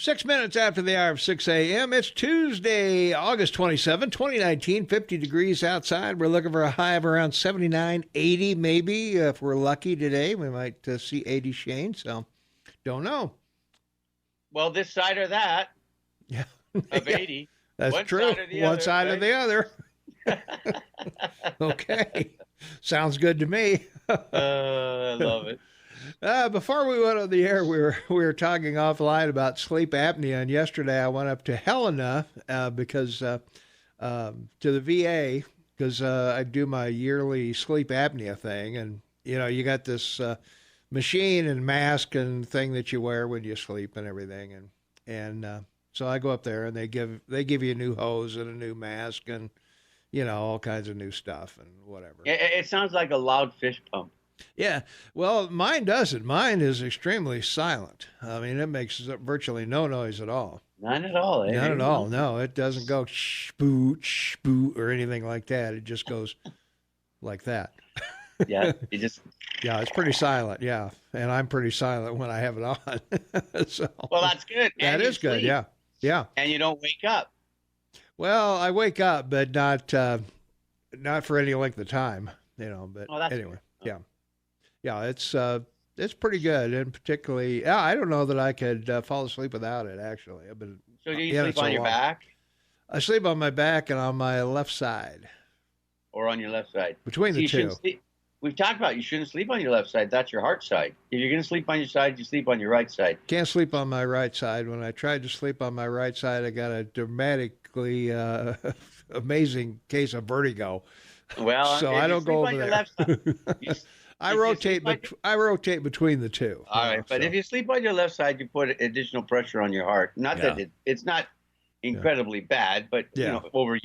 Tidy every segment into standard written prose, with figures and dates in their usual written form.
6 minutes after the hour of 6 a.m. It's Tuesday, August 27, 2019, 50 degrees outside. We're looking for a high of around 79, 80 maybe. If we're lucky today, we might see 80 Shane, so don't know. Well, this side or that of 80. That's one true. Side or the one other, side right? or the other. Okay. Sounds good to me. I love it. Before we went on the air, we were talking offline about sleep apnea, and yesterday I went up to Helena because to the VA because I do my yearly sleep apnea thing, and you got this machine and mask and thing that you wear when you sleep and everything, and so I go up there and they give you a new hose and a new mask and all kinds of new stuff and whatever. It sounds like a loud fish pump. Yeah, well, mine doesn't. Mine is extremely silent. I mean, it makes virtually no noise at all. None at all. None at all. No, it doesn't go spoot, or anything like that. It just goes like that. Yeah, Yeah, it's pretty silent. Yeah, and I'm pretty silent when I have it on. So, well, that's good. That is good. Yeah. And you don't wake up. Well, I wake up, but not for any length of time. But anyway, good. Yeah, it's pretty good, and particularly, I don't know that I could fall asleep without it. Actually, I've been. So do you sleep on your back? I sleep on my back and on my left side. Or on your left side. Between the two. We've talked about you shouldn't sleep on your left side. That's your heart side. If you're going to sleep on your side, you sleep on your right side. Can't sleep on my right side. When I tried to sleep on my right side, I got a dramatically amazing case of vertigo. Well, so I don't go over there. Left side, I rotate between the two. All right, but if you sleep on your left side, you put additional pressure on your heart. Not that it's not incredibly bad, but over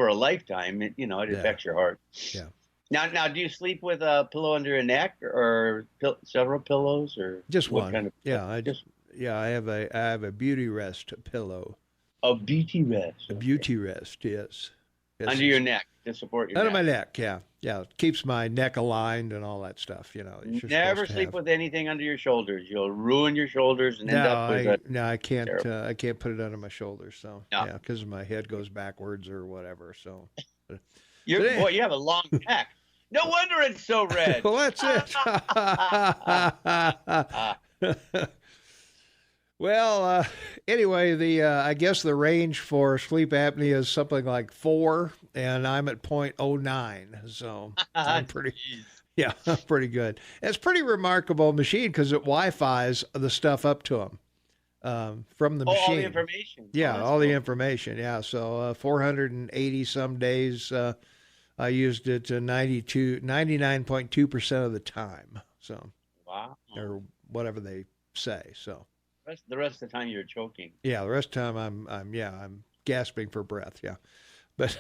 a lifetime, it affects your heart. Yeah. Now, do you sleep with a pillow under your neck, or several pillows, or just what one? Kind of I have a beauty rest pillow. A beauty rest. A beauty rest, yes. Under your neck to support your under neck. my neck, yeah. It keeps my neck aligned and all that stuff. Never sleep with anything under your shoulders. You'll ruin your shoulders and end up with I can't. I can't put it under my shoulders. So because my head goes backwards or whatever. So. You have a long neck. No wonder it's so red. Well, that's it. Well, anyway, I guess the range for sleep apnea is something like 4, and I'm at 0.09, so I'm pretty good. It's a pretty remarkable machine because it Wi-Fi's the stuff up to them from the machine. All the information. Yeah, all the information. Yeah, so 480 some days. I used it 99.2% of the time. So, wow, or whatever they say. So, the rest of the time you're choking. Yeah, the rest of the time I'm gasping for breath. Yeah, but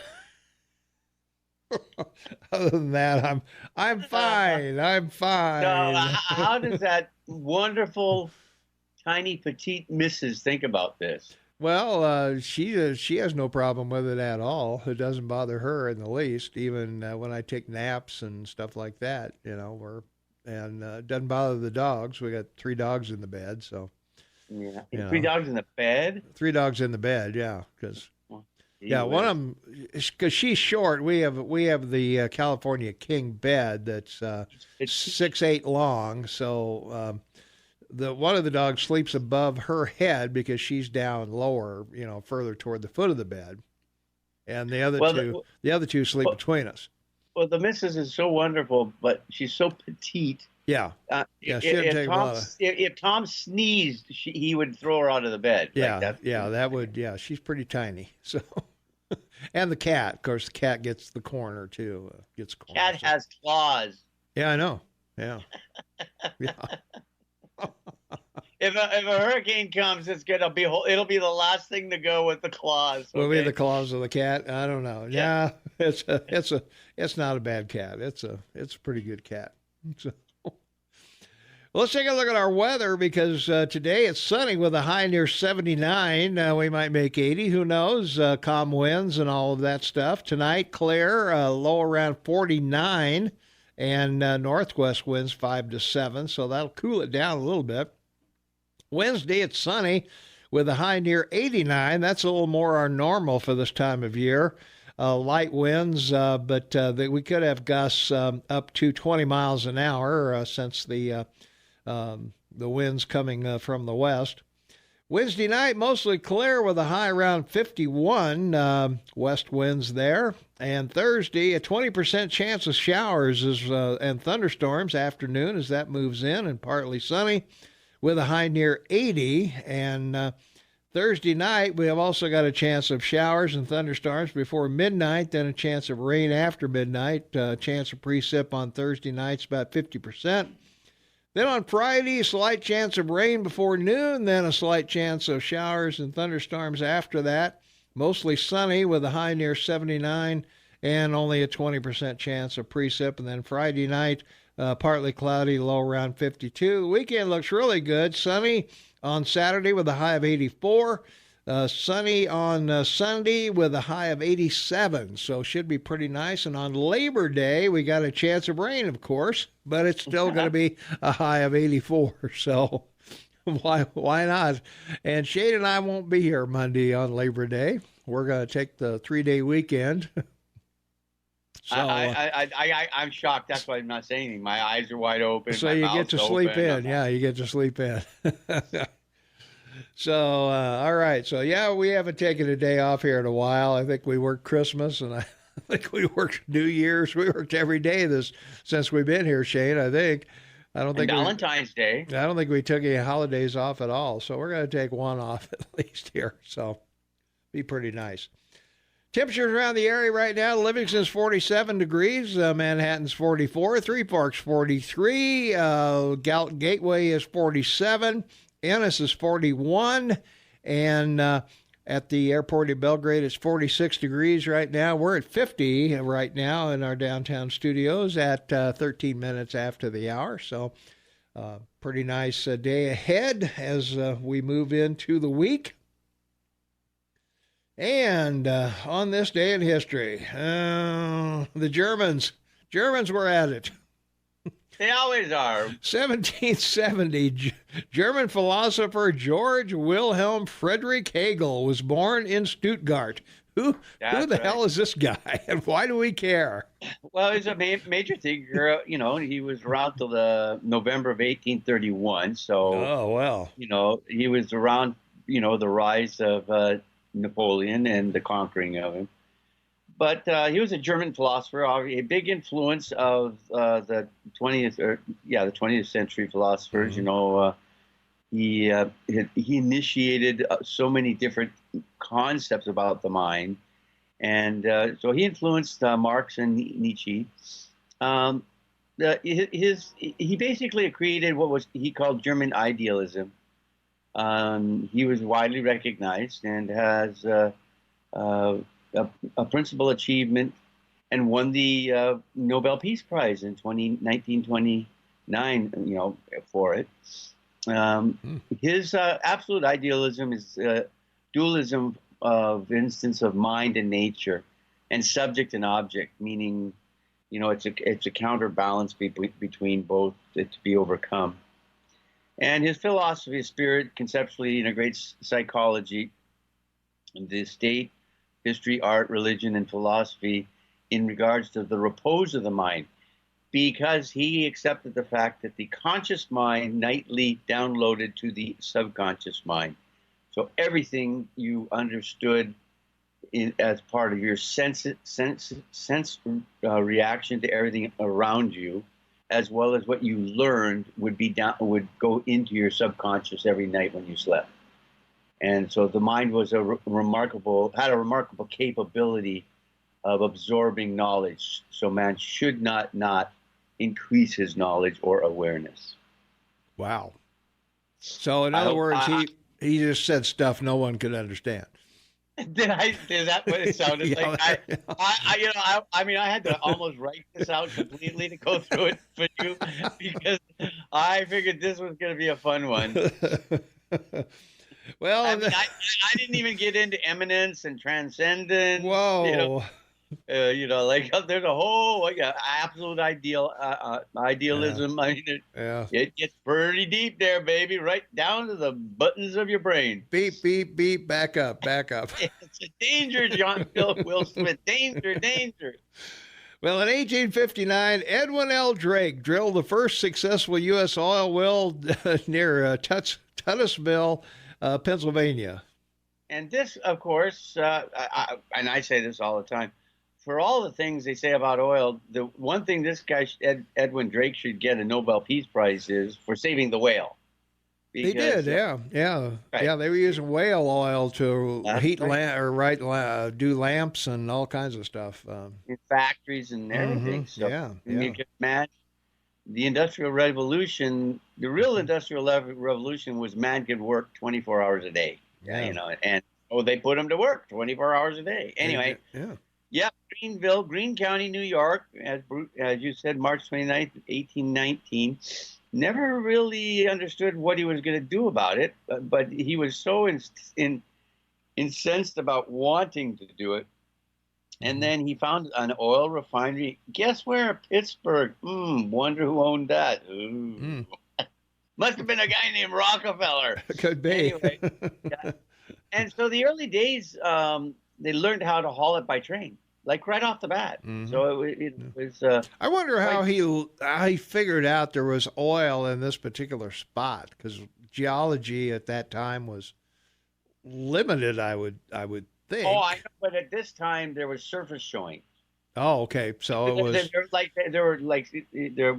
other than that, I'm fine. I'm fine. So, how does that wonderful, tiny, petite Mrs. think about this? Well, she has no problem with it at all. It doesn't bother her in the least, even when I take naps and stuff like that. It doesn't bother the dogs. We got 3 dogs in the bed, so. Yeah, 3 dogs in the bed. 3 dogs in the bed, yeah, because one of them, because she's short. We have the California King bed that's 6'8" long, so. One of the dogs sleeps above her head because she's down lower, further toward the foot of the bed, and the other two sleep between us. Well, the missus is so wonderful, but she's so petite. Yeah, if Tom sneezed, he would throw her out of the bed. Yeah, she's pretty tiny. So, and the cat, of course, the cat gets the corner too. Cat has claws. Yeah, I know. Yeah, yeah. If a hurricane comes, it'll be the last thing to go with the claws. Okay? Will be the claws of the cat. I don't know. Yeah, it's not a bad cat. It's a pretty good cat. So, let's take a look at our weather because today it's sunny with a high near 79. We might make 80. Who knows? Calm winds and all of that stuff. Tonight, clear, low around 49. And northwest winds 5 to 7, so that'll cool it down a little bit. Wednesday, it's sunny with a high near 89. That's a little more our normal for this time of year. Light winds, but we could have gusts up to 20 miles an hour since the winds coming from the west. Wednesday night, mostly clear with a high around 51 west winds there. And Thursday, a 20% chance of showers and thunderstorms afternoon as that moves in, and partly sunny with a high near 80. And Thursday night, we have also got a chance of showers and thunderstorms before midnight, then a chance of rain after midnight. Chance of precip on Thursday nights about 50%. Then on Friday, a slight chance of rain before noon, then a slight chance of showers and thunderstorms after that. Mostly sunny with a high near 79 and only a 20% chance of precip. And then Friday night, partly cloudy, low around 52. The weekend looks really good. Sunny on Saturday with a high of 84. Sunny on Sunday with a high of 87, so should be pretty nice. And on Labor Day, we got a chance of rain, of course, but it's still going to be a high of 84, so why not? And Shane and I won't be here Monday on Labor Day. We're going to take the 3-day weekend. So I'm shocked. That's why I'm not saying anything. My eyes are wide open. So you get to sleep in. Yeah, you get to sleep in. So, all right. So, yeah, we haven't taken a day off here in a while. I think we worked Christmas, and I think we worked New Year's. We worked every day since we've been here, Shane, I think. I don't think Valentine's Day. I don't think we took any holidays off at all. So we're going to take one off at least here. So be pretty nice. Temperatures around the area right now: Livingston's 47 degrees, Manhattan's 44, Three Forks 43, Galton Gateway is 47, Ennis is 41, and at the airport in Belgrade it's 46 degrees right now. We're at 50 right now in our downtown studios at 13 minutes after the hour. So pretty nice day ahead as we move into the week. And on this day in history, the Germans were at it. They always are. 1770, German philosopher George Wilhelm Friedrich Hegel was born in Stuttgart. Who the hell is this guy, and why do we care? Well, he's a major figure. You know, he was around till the November of 1831. So, oh well. You know, he was around. You know, the rise of Napoleon and the conquering of him. But he was a German philosopher, a big influence of the 20th century philosophers. Mm-hmm. You know, he initiated so many different concepts about the mind, and so he influenced Marx and Nietzsche. He basically created what he called German idealism. He was widely recognized and has a principal achievement and won the Nobel Peace Prize in 1929, you know, for it. His absolute idealism is dualism of instance of mind and nature and subject and object, meaning, you know, it's a counterbalance between both to be overcome. And his philosophy of spirit conceptually integrates psychology, the state, history, art, religion, and philosophy in regards to the repose of the mind, because he accepted the fact that the conscious mind nightly downloaded to the subconscious mind. So everything you understood as part of your sense reaction to everything around you, as well as what you learned, would go into your subconscious every night when you slept. And so the mind was had a remarkable capability of absorbing knowledge. So man should not increase his knowledge or awareness. Wow. So in other words, he just said stuff no one could understand. Is that what it sounded like? I mean, I had to almost write this out completely to go through it for you, because I figured this was going to be a fun one. Well, I mean, I didn't even get into eminence and transcendence. Whoa. You know, Like there's a whole absolute Yeah. idealism. I mean, Yeah. it gets pretty deep there, baby, right down to the buttons of your brain. Beep, beep, beep. Back up, back up. It's a danger, Will Smith. Danger, danger. Well, in 1859, Edwin L. Drake drilled the first successful U.S. oil well near Tunnelsville, Pennsylvania. And this, of course, and I say this all the time, for all the things they say about oil, the one thing this guy, Edwin Drake, should get a Nobel Peace Prize is for saving the whale. They did, yeah, yeah, right. yeah. They were using whale oil to heat right. do lamps and all kinds of stuff In factories and everything. So yeah. you can imagine the Industrial Revolution. The real Industrial Revolution was man could work 24 hours a day. Yeah. And they put him to work 24 hours a day. Anyway, yeah, Greenville, Greene County, New York, as you said, March 29th, 1819. Never really understood what he was going to do about it, but he was so incensed about wanting to do it. And then he found an oil refinery. Guess where? Pittsburgh. Wonder who owned that. Must have been a guy named Rockefeller. Could be. Anyway, and so the early days, they learned how to haul it by train, like right off the bat. So it was. I wonder how he figured out there was oil in this particular spot, because geology at that time was limited. I would think. Oh, I know, but at this time there was surface showing. Oh, okay. So it was their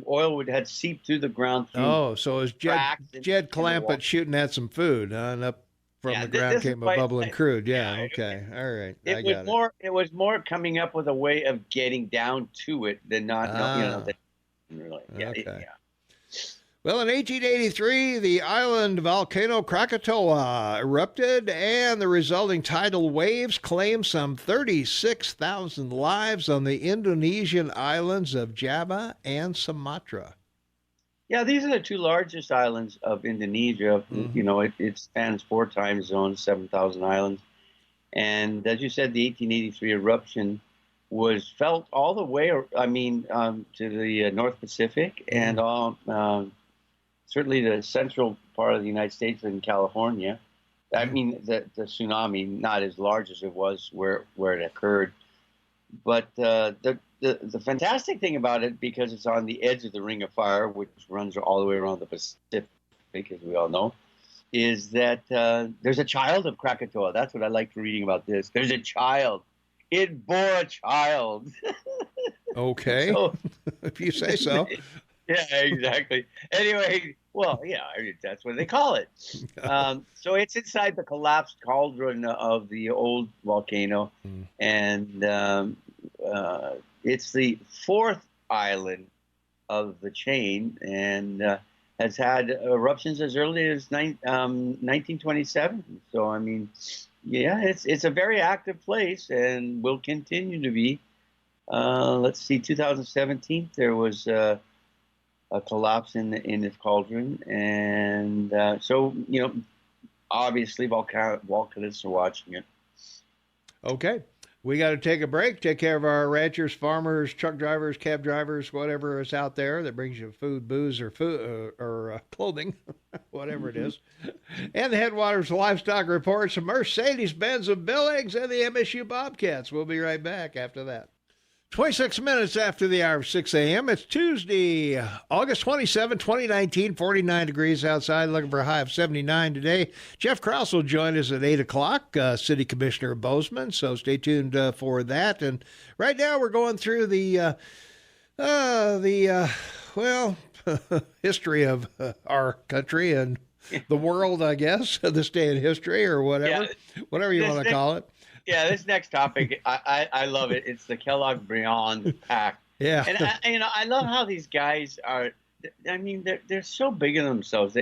oil had seeped through the ground. So it was Jed Clampett shooting at some food, and up from the ground came a bubbling crude. Yeah. Okay. All right. It was more coming up with a way of getting down to it than not. Really. Yeah. Okay. Yeah. Well, in 1883, the island volcano Krakatoa erupted, and the resulting tidal waves claimed some 36,000 lives on the Indonesian islands of Java and Sumatra. Yeah, these are the two largest islands of Indonesia. It spans 4 time zones, 7,000 islands. And as you said, the 1883 eruption was felt all the way, to the North Pacific and certainly the central part of the United States and California. I mean, the tsunami, not as large as it was where it occurred. But the fantastic thing about it, because it's on the edge of the Ring of Fire, which runs all the way around the Pacific, as we all know, is that there's a child of Krakatoa. That's what I liked reading about this. There's a child. It bore a child. Okay. If you say so. Yeah, exactly. Anyway, that's what they call it. So it's inside the collapsed cauldron of the old volcano, and it's the 4th island of the chain, and has had eruptions as early as 1927. So I mean, it's a very active place, and will continue to be. Let's see, 2017 there was a collapse in its cauldron, and obviously volcanists are watching it. Okay, we got to take a break. Take care of our ranchers, farmers, truck drivers, cab drivers, whatever is out there that brings you food, booze, or clothing, whatever it is. And the Headwaters Livestock Reports, Mercedes-Benz of Billings, and the MSU Bobcats. We'll be right back after that. 26 minutes after the hour of 6 a.m. It's Tuesday, August 27, 2019, 49 degrees outside, looking for a high of 79 today. Jeff Krauss will join us at 8 o'clock, City Commissioner of Bozeman, so stay tuned for that. And right now we're going through the history of our country and the world, I guess, this day in history or whatever you want to call it. Yeah, this next topic, I love it. It's the Kellogg-Briand Pact. Yeah. And I love how these guys are, I mean, they're so big in themselves.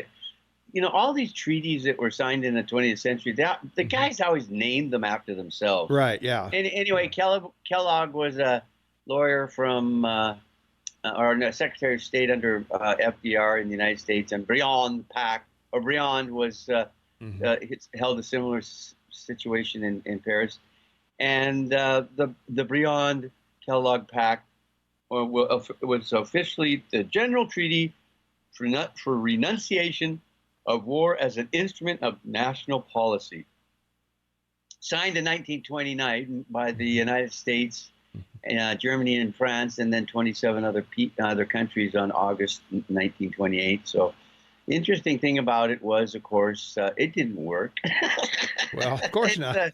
All these treaties that were signed in the 20th century, the guys always named them after themselves. Right, yeah. And anyway, Kellogg was a lawyer from, or a Secretary of State under FDR in the United States, and Briand was held a similar situation in Paris. And the Briand-Kellogg Pact was officially the General Treaty for Renunciation of War as an Instrument of National Policy, signed in 1929 by the United States, Germany, and France, and then 27 other countries on August 1928. So, the interesting thing about it was, of course, it didn't work. Well, of course not.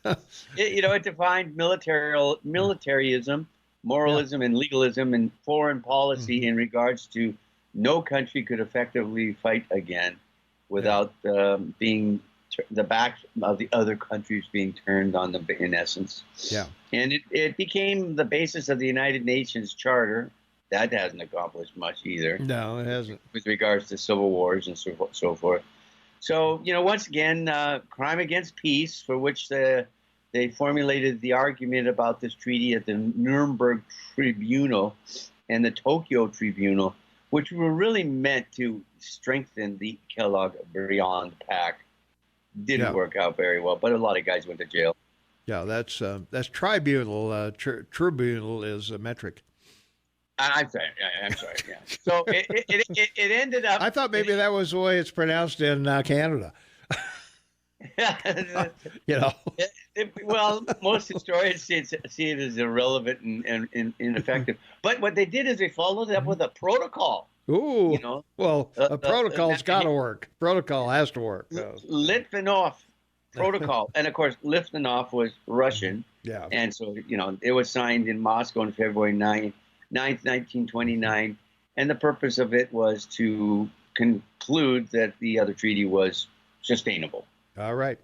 It defined militarism, moralism, and legalism and foreign policy in regards to no country could effectively fight again without being the back of the other countries being turned on them, in essence. Yeah. And it became the basis of the United Nations Charter. That hasn't accomplished much either. No, it hasn't. With regards to civil wars and so forth. So, once again, crime against peace, for which they formulated the argument about this treaty at the Nuremberg Tribunal and the Tokyo Tribunal, which were really meant to strengthen the Kellogg-Briand Pact. Didn't work out very well, but a lot of guys went to jail. Yeah, that's tribunal. Tribunal is a metric. I'm sorry. Yeah. So it ended up. I thought maybe that was the way it's pronounced in Canada. Well, most historians see it as irrelevant and ineffective. But what they did is they followed it up with a protocol. Ooh. Well, a protocol's got to work. Protocol has to work. Litvinov protocol, and of course, Litvinov was Russian. Yeah. And so it was signed in Moscow on February 9th, 1929, and the purpose of it was to conclude that the other treaty was sustainable. All right.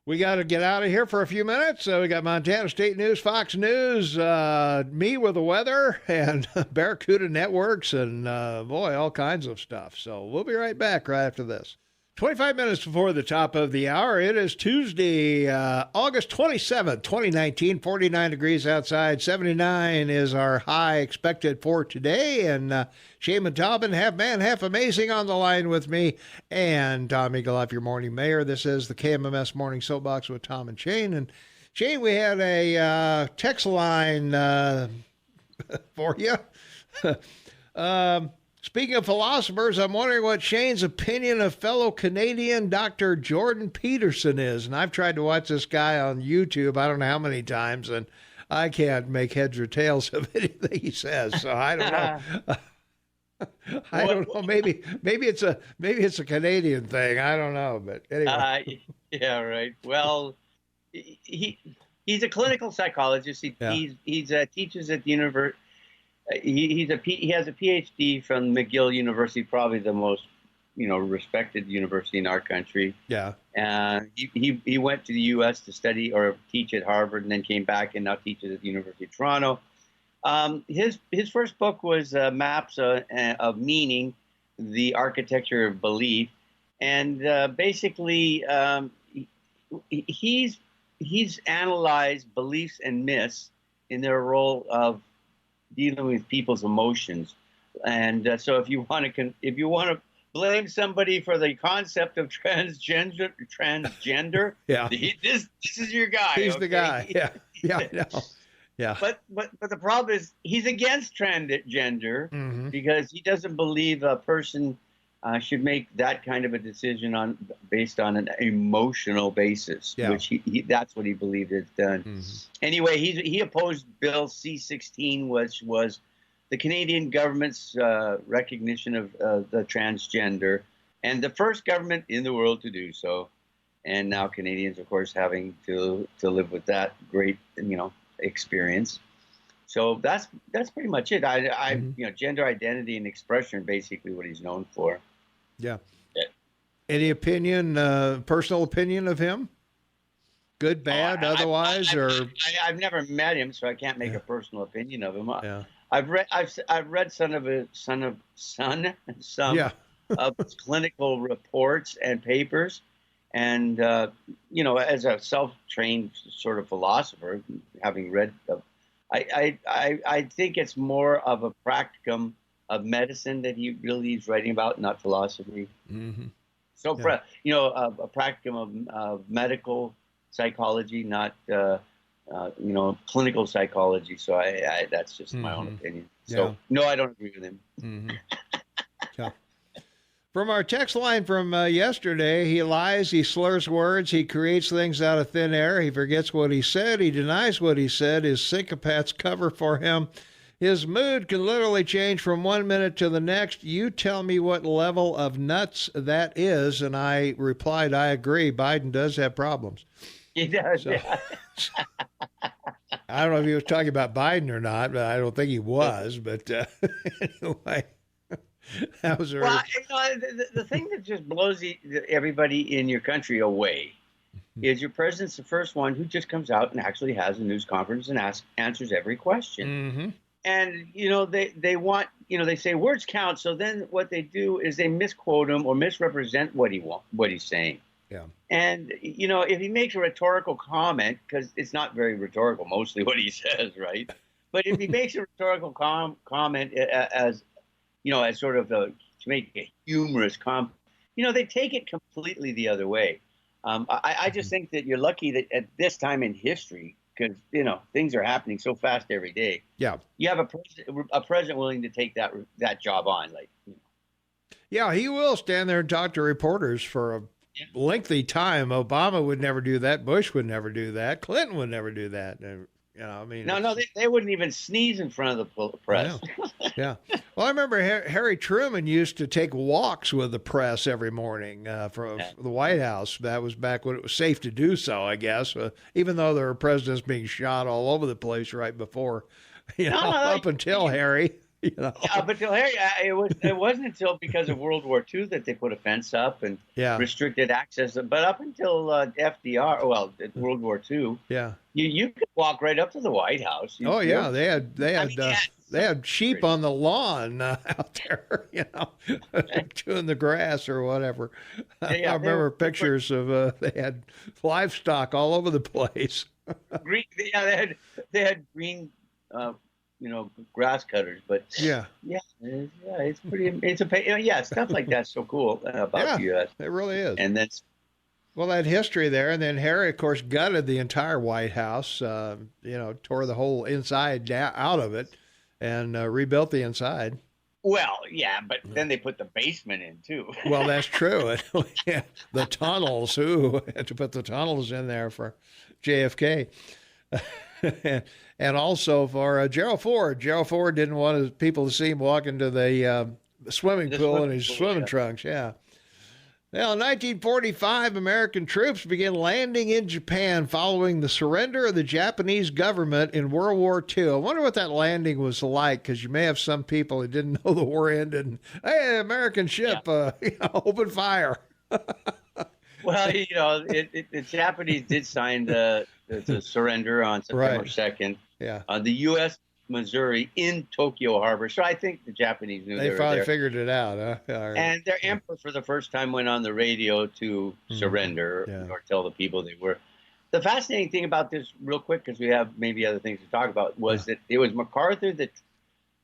We got to get out of here for a few minutes. We got Montana State News, Fox News, me with the weather, and Barracuda Networks, and all kinds of stuff. So we'll be right back right after this. 25 minutes before the top of the hour. It is Tuesday, August 27th, 2019, 49 degrees outside. 79 is our high expected for today. And Shaman Taubman, half man, half amazing, on the line with me. And Tom Eagle, your morning mayor. This is the KMMS Morning Soapbox with Tom and Shane. And Shane, we had a text line for you. Speaking of philosophers, I'm wondering what Shane's opinion of fellow Canadian Dr. Jordan Peterson is. And I've tried to watch this guy on YouTube, I don't know how many times, and I can't make heads or tails of anything he says. So I don't know. I don't know. Maybe it's a Canadian thing. I don't know. But anyway. Yeah, right. Well, he's a clinical psychologist. He teaches at the university. He has a PhD from McGill University, probably the most respected university in our country. Yeah. He went to the U.S. to study or teach at Harvard, and then came back and now teaches at the University of Toronto. His first book was Maps of Meaning, the Architecture of Belief, and basically he's analyzed beliefs and myths in their role of dealing with people's emotions. And so if you want to blame somebody for the concept of transgender, yeah, this is your guy. He's the guy. Yeah. I know. Yeah. But the problem is he's against transgender because he doesn't believe a person should make that kind of a decision based on an emotional basis, which he that's what he believed is done. Anyway, he opposed Bill C-16, which was the Canadian government's recognition of the transgender, and the first government in the world to do so. And now Canadians, of course, having to live with that great experience. So that's pretty much it. Gender identity and expression, basically what he's known for. Yeah. Any opinion, personal opinion of him? Good, bad, otherwise, or I've never met him, so I can't make a personal opinion of him. Yeah. I've read some of his clinical reports and papers, and as a self-trained sort of philosopher, having read, I think it's more of a practicum of medicine that he really is writing about, not philosophy. So, a practicum of medical psychology, not clinical psychology. So I that's just my own opinion. So no, I don't agree with him. Mm-hmm. Yeah. From our text line from yesterday, he lies, he slurs words, he creates things out of thin air, he forgets what he said, he denies what he said, his sycophants cover for him. His mood can literally change from 1 minute to the next. You tell me what level of nuts that is. And I replied, I agree. Biden does have problems. He does, so, yeah. I don't know if he was talking about Biden or not, but I don't think he was. But anyway, that was a... Well, the thing that just blows everybody in your country away is your president's the first one who just comes out and actually has a news conference and answers every question. Mm-hmm. And, they want, they say words count. So then what they do is they misquote him or misrepresent what he's saying. Yeah. And, if he makes a rhetorical comment, because it's not very rhetorical, mostly what he says, right? But if he makes a rhetorical comment as sort of to make a humorous comment, they take it completely the other way. I just think that you're lucky that at this time in history, because things are happening so fast every day. Yeah, you have a president willing to take that job on, Yeah, he will stand there and talk to reporters for a lengthy time. Obama would never do that. Bush would never do that. Clinton would never do that. No, they wouldn't even sneeze in front of the press. Yeah. Well, I remember Harry Truman used to take walks with the press every morning from the White House. That was back when it was safe to do so, I guess, even though there were presidents being shot all over the place right before, up until Harry. Yeah, but until Harry, it wasn't until because of World War II that they put a fence up and restricted access. But up until FDR, World War II, you could walk right up to the White House. They had sheep on the lawn out there, chewing the grass or whatever. I remember pictures of they had livestock all over the place. Green, they had green. Grass cutters, but it's pretty. Stuff like that's so cool about the U.S. It really is. And that's that history there. And then Harry, of course, gutted the entire White House. Tore the whole inside out of it and rebuilt the inside. Well, yeah, but then they put the basement in too. Well, that's true. The tunnels. Who had to put the tunnels in there for JFK? And also for Gerald Ford. Gerald Ford didn't want people to see him walk into the swimming pool in his swimming trunks. Yeah. Well, in 1945, American troops began landing in Japan following the surrender of the Japanese government in World War II. I wonder what that landing was like, because you may have some people who didn't know the war ended. And, hey, American ship, open fire. Well, the Japanese did sign the surrender on September 2nd. Yeah. The U.S. Missouri in Tokyo Harbor. So I think the Japanese knew they were finally there. Figured it out. Huh? And their emperor, for the first time, went on the radio to surrender or tell the people they were. The fascinating thing about this, real quick, because we have maybe other things to talk about, was that it was MacArthur that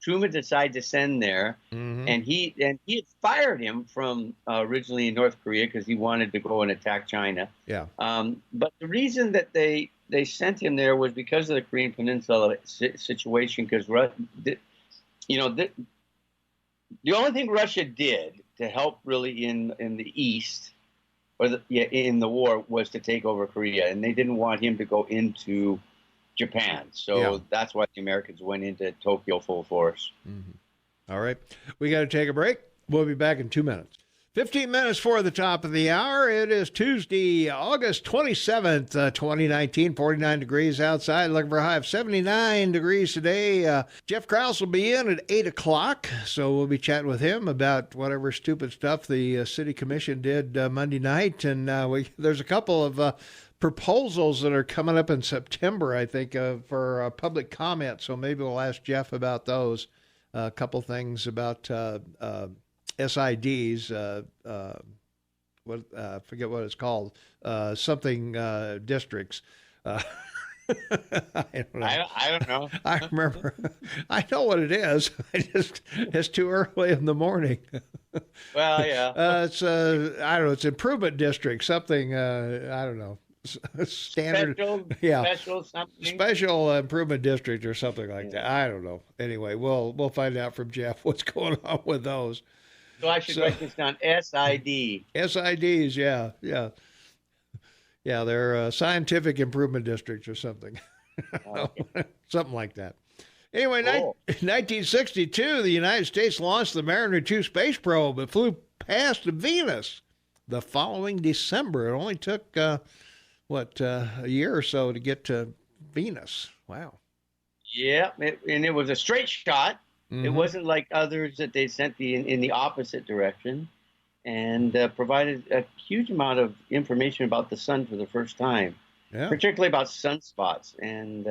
Truman decided to send there, and he had fired him from originally in North Korea because he wanted to go and attack China. Yeah. But the reason that they sent him there was because of the Korean Peninsula situation. Because the only thing Russia did to help really in the East or in the war was to take over Korea, and they didn't want him to go into Japan. So that's why the Americans went into Tokyo full force. All right. We got to take a break. We'll be back in 2 minutes. 15 minutes for the top of the hour. It is Tuesday, August 27th, 2019, 49 degrees outside, looking for a high of 79 degrees today. Jeff Krauss will be in at 8 o'clock, so we'll be chatting with him about whatever stupid stuff the city commission did Monday night. And there's a couple of proposals that are coming up in September, I think, for public comment, so maybe we'll ask Jeff about those. A couple things about SIDs, I forget what it's called, something districts. I don't know. I remember. I know what it is. It's too early in the morning. Well, yeah. It's I don't know. It's improvement district. Something. I don't know. standard, special something, special improvement district or something like that. I don't know. Anyway, we'll find out from Jeff what's going on with those. So I should write this down. SID. SIDs, yeah. They're scientific improvement districts or something. Okay. Something like that. Anyway, Cool. 1962, the United States launched the Mariner 2 space probe. It flew past Venus the following December. It only took, a year or so to get to Venus. Wow. Yeah, and it was a straight shot. Mm-hmm. It wasn't like others that they sent in the opposite direction, and provided a huge amount of information about the sun for the first time, particularly about sunspots. And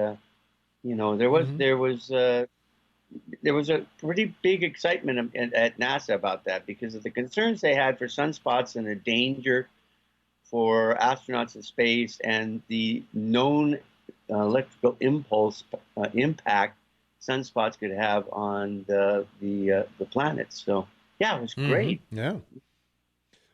there was a pretty big excitement at NASA about that because of the concerns they had for sunspots and the danger for astronauts in space and the known electrical impulse impact sunspots could have on the planets. So yeah, it was great. Yeah.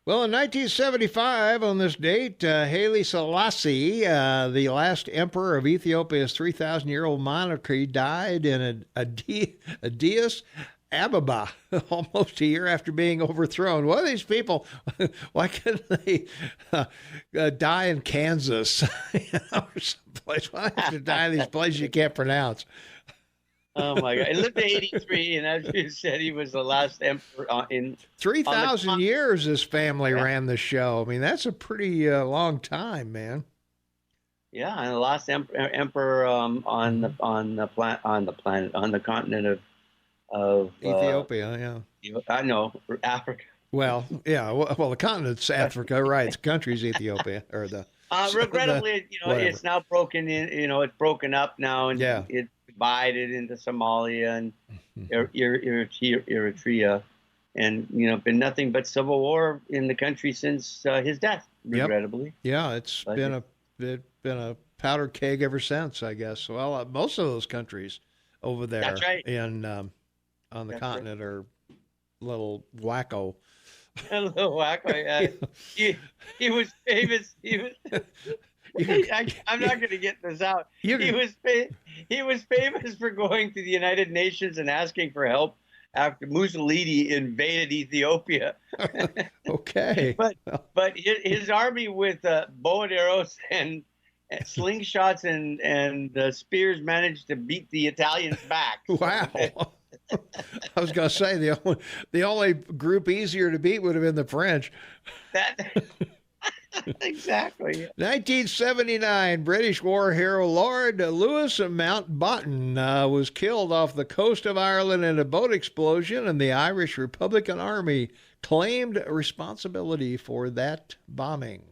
Well, in 1975, on this date, Haile Selassie, the last emperor of Ethiopia's 3,000-year-old monarchy, died in Addis Ababa, almost a year after being overthrown. What are these people? Why couldn't they die in Kansas, or someplace? Why have to die in these places you can't pronounce? Oh my God! He lived to 83, and as you said, he was the last emperor in 3,000 years. This family ran the show. I mean, that's a pretty long time, man. Yeah, and the last emperor on the continent of Ethiopia. I know, Africa. Well, yeah. Well, the continent's Africa, right? The country's Ethiopia, or the. Regrettably, it's now broken in. It's broken up now, and it's divided into Somalia and Eritrea, and been nothing but civil war in the country since his death. Regrettably, yeah, it's been a powder keg ever since, I guess. Well, most of those countries over there, that's right, on the continent are little wacko. A little wacko. He was famous. I'm not going to get this out. He was famous for going to the United Nations and asking for help after Mussolini invaded Ethiopia. Okay. but his army with bow and arrows and slingshots and spears managed to beat the Italians back. Wow. I was going to say the only group easier to beat would have been the French. Exactly. 1979, British war hero Lord Louis Mountbatten was killed off the coast of Ireland in a boat explosion, and the Irish Republican Army claimed responsibility for that bombing.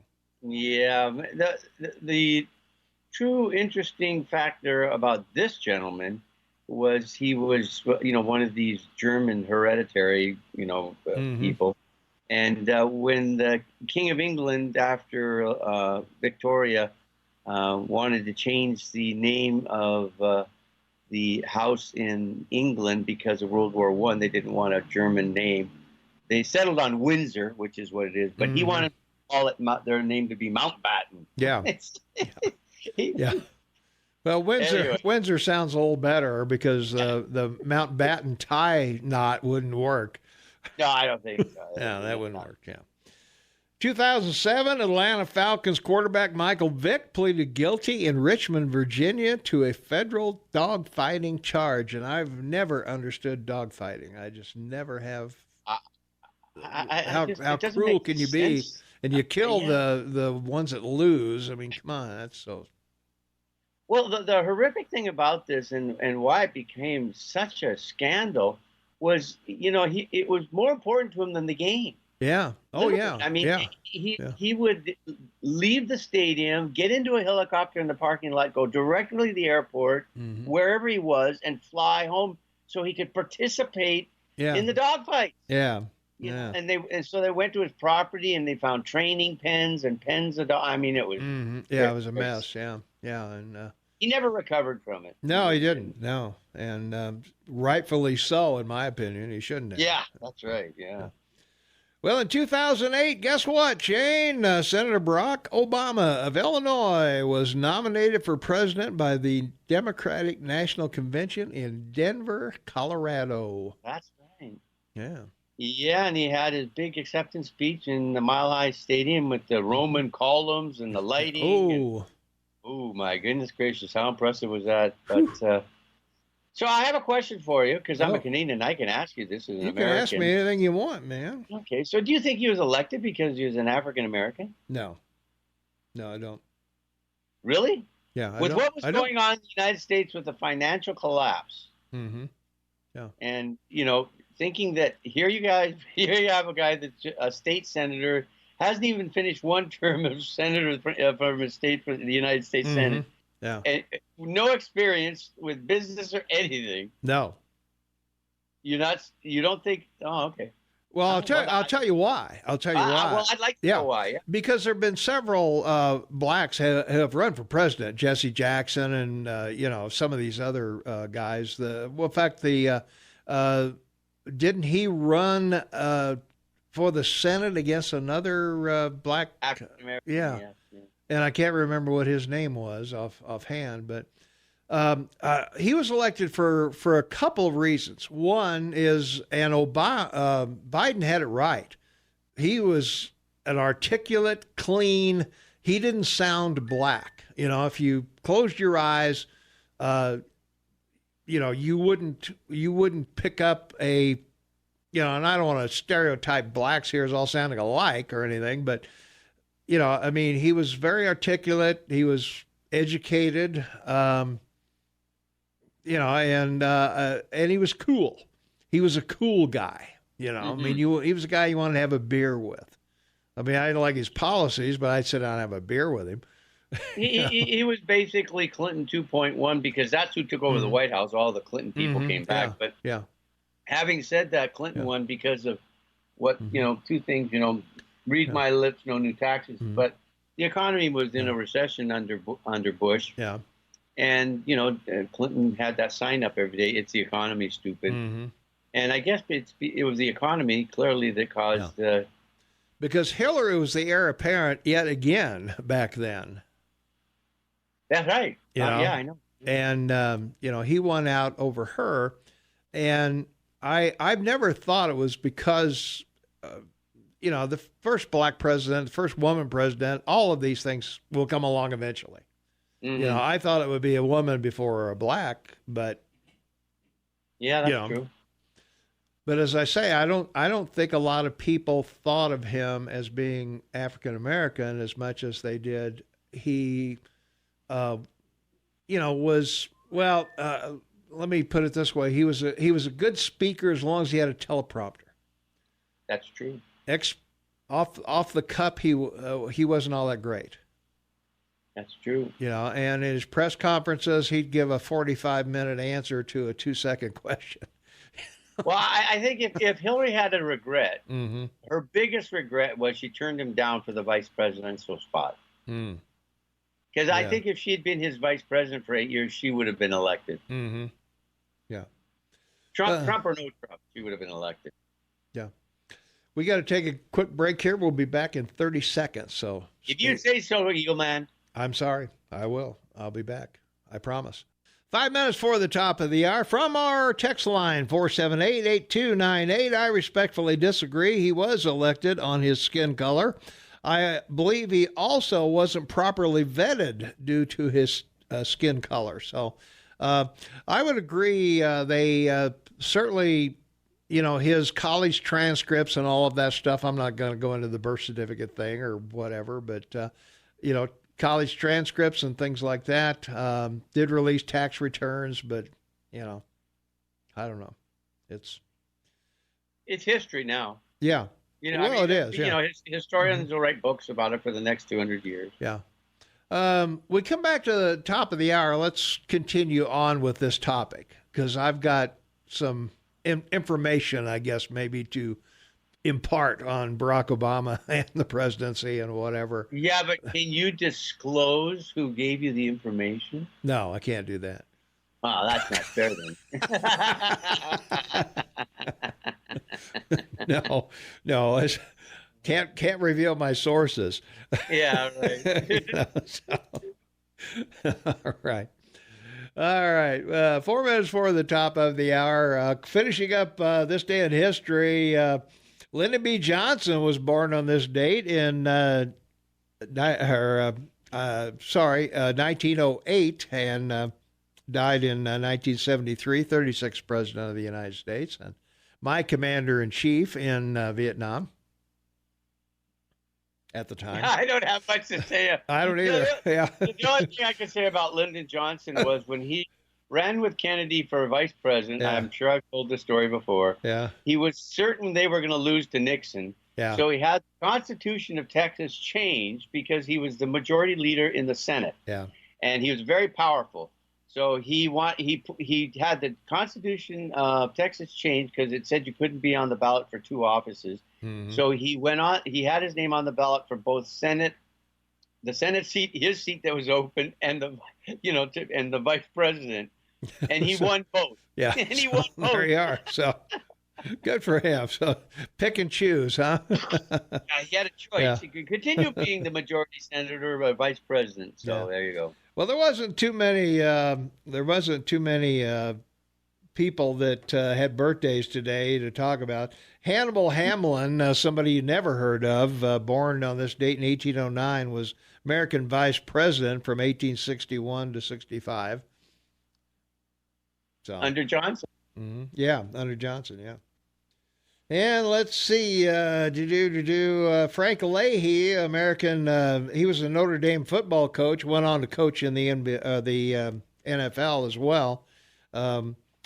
Yeah, the true interesting factor about this gentleman was he was, one of these German hereditary, people. And when the King of England, after Victoria, wanted to change the name of the house in England because of World War I, they didn't want a German name. They settled on Windsor, which is what it is, but he wanted to call it their name to be Mountbatten. Yeah. Yeah. Well, Windsor sounds a little better because the Mountbatten tie knot wouldn't work. No, I don't think so. No, that wouldn't work, yeah. 2007, Atlanta Falcons quarterback Michael Vick pleaded guilty in Richmond, Virginia to a federal dogfighting charge. And I've never understood dogfighting. I just never have. How cruel can you be? And you kill the ones that lose. I mean, come on, that's so. Well, the horrific thing about this and why it became such a scandal was, it was more important to him than the game. Yeah. Oh, yeah. I mean, he would leave the stadium, get into a helicopter in the parking lot, go directly to the airport, wherever he was, and fly home so he could participate in the dogfight. Yeah. Yeah. And so they went to his property and they found training pens and pens of dogs. I mean, it was it was a mess. Yeah. Yeah. And he never recovered from it. No, he didn't. No. And rightfully so, in my opinion. He shouldn't have. Yeah, that's right. Yeah. Well, in 2008, guess what, Shane? Senator Barack Obama of Illinois was nominated for president by the Democratic National Convention in Denver, Colorado. That's right. Yeah. Yeah, and he had his big acceptance speech in the Mile High Stadium with the Roman columns and the lighting. Oh, my goodness gracious. How impressive was that? But so I have a question for you, because I'm a Canadian. I can ask you this as an American. You can ask me anything you want, man. Okay, so do you think he was elected because he was an African American? No, I don't. Really? Yeah. With what was going on in the United States with the financial collapse, yeah, and thinking that here you have a guy that's a state senator, hasn't even finished one term of senator from a state for the United States Senate. Yeah. And no experience with business or anything. No. You don't think, oh, okay. Well, I'll tell you why. I'll tell you why. Well, I'd like to know why. Yeah. Because there have been several blacks have run for president. Jesse Jackson and, some of these other guys. In fact, didn't he run for the Senate against another black? African American. Yeah. And I can't remember what his name was offhand, but he was elected for a couple of reasons. One is, and Biden had it right. He was an articulate, clean. He didn't sound black. If you closed your eyes, you wouldn't pick up a, and I don't want to stereotype blacks here as all sounding alike or anything, but he was very articulate. He was educated, and he was cool. He was a cool guy, he was a guy you wanted to have a beer with. I didn't like his policies, but I'd sit down and have a beer with him. He was basically Clinton 2.1, because that's who took over the White House. All the Clinton people came back. But having said that, Clinton won because of what, two things, read my lips, no new taxes. But the economy was in a recession under Bush. Yeah. And, Clinton had that sign up every day, "It's the economy, stupid." And I guess it was the economy, clearly, that caused... because Hillary was the heir apparent yet again back then. That's right. Yeah, I know. And, he won out over her. And I've never thought it was because... the first black president, the first woman president, all of these things will come along eventually. I thought it would be a woman before a black, but yeah, that's true. But as I say, I don't think a lot of people thought of him as being African American as much as they did. He, was let me put it this way: he was a good speaker as long as he had a teleprompter. That's true. Off the cup, he wasn't all that great. That's true. And in his press conferences, he'd give a 45-minute answer to a 2-second question. Well, I think if Hillary had a regret, her biggest regret was she turned him down for the vice presidential spot. Because I think if she had been his vice president for 8 years, she would have been elected. Yeah. Trump or no Trump, she would have been elected. Yeah. We got to take a quick break here. We'll be back in 30 seconds. So if you say so, Eagle Man. I'm sorry. I will. I'll be back. I promise. 5 minutes for the top of the hour from our text line, 478-8298. I respectfully disagree. He was elected on his skin color. I believe he also wasn't properly vetted due to his skin color. So I would agree. They certainly... his college transcripts and all of that stuff. I'm not going to go into the birth certificate thing or whatever, but, college transcripts and things like that, did release tax returns, but, I don't know. It's history now. Yeah. It is. Yeah. Historians will write books about it for the next 200 years. Yeah. We come back to the top of the hour. Let's continue on with this topic because I've got some information, I guess, maybe to impart on Barack Obama and the presidency and whatever. Yeah, but can you disclose who gave you the information? No, I can't do that. Oh, that's not fair then. No, no, can't reveal my sources. Yeah, right. You know, so. All right. All right. 4 minutes for the top of the hour. Finishing up this day in history, Lyndon B. Johnson was born on this date in 1908 and died in 1973, 36th president of the United States, and my commander-in-chief in Vietnam at the time. I don't have much to say. I don't either. Yeah. The only thing I can say about Lyndon Johnson was when he ran with Kennedy for vice president. Yeah. I'm sure I've told this story before. Yeah. He was certain they were going to lose to Nixon. Yeah. So he had the Constitution of Texas changed because he was the majority leader in the Senate. Yeah. And he was very powerful. So he had the Constitution of Texas changed because it said you couldn't be on the ballot for 2 offices. Mm-hmm. So he went on. He had his name on the ballot for both Senate, the Senate seat, his seat that was open, and the vice president, and he won both. Yeah, and he won both. There you are. So good for him. So pick and choose, huh? Yeah, he had a choice. Yeah. He could continue being the majority senator or vice president. So There you go. Well, there wasn't too many. People that had birthdays today to talk about. Hannibal Hamlin, somebody you never heard of, born on this date in 1809, was American vice president from 1861 to 65. So Under Johnson. Mm-hmm. Yeah, under Johnson, yeah. And let's see, Frank Leahy, American, he was a Notre Dame football coach, went on to coach in the NFL as well.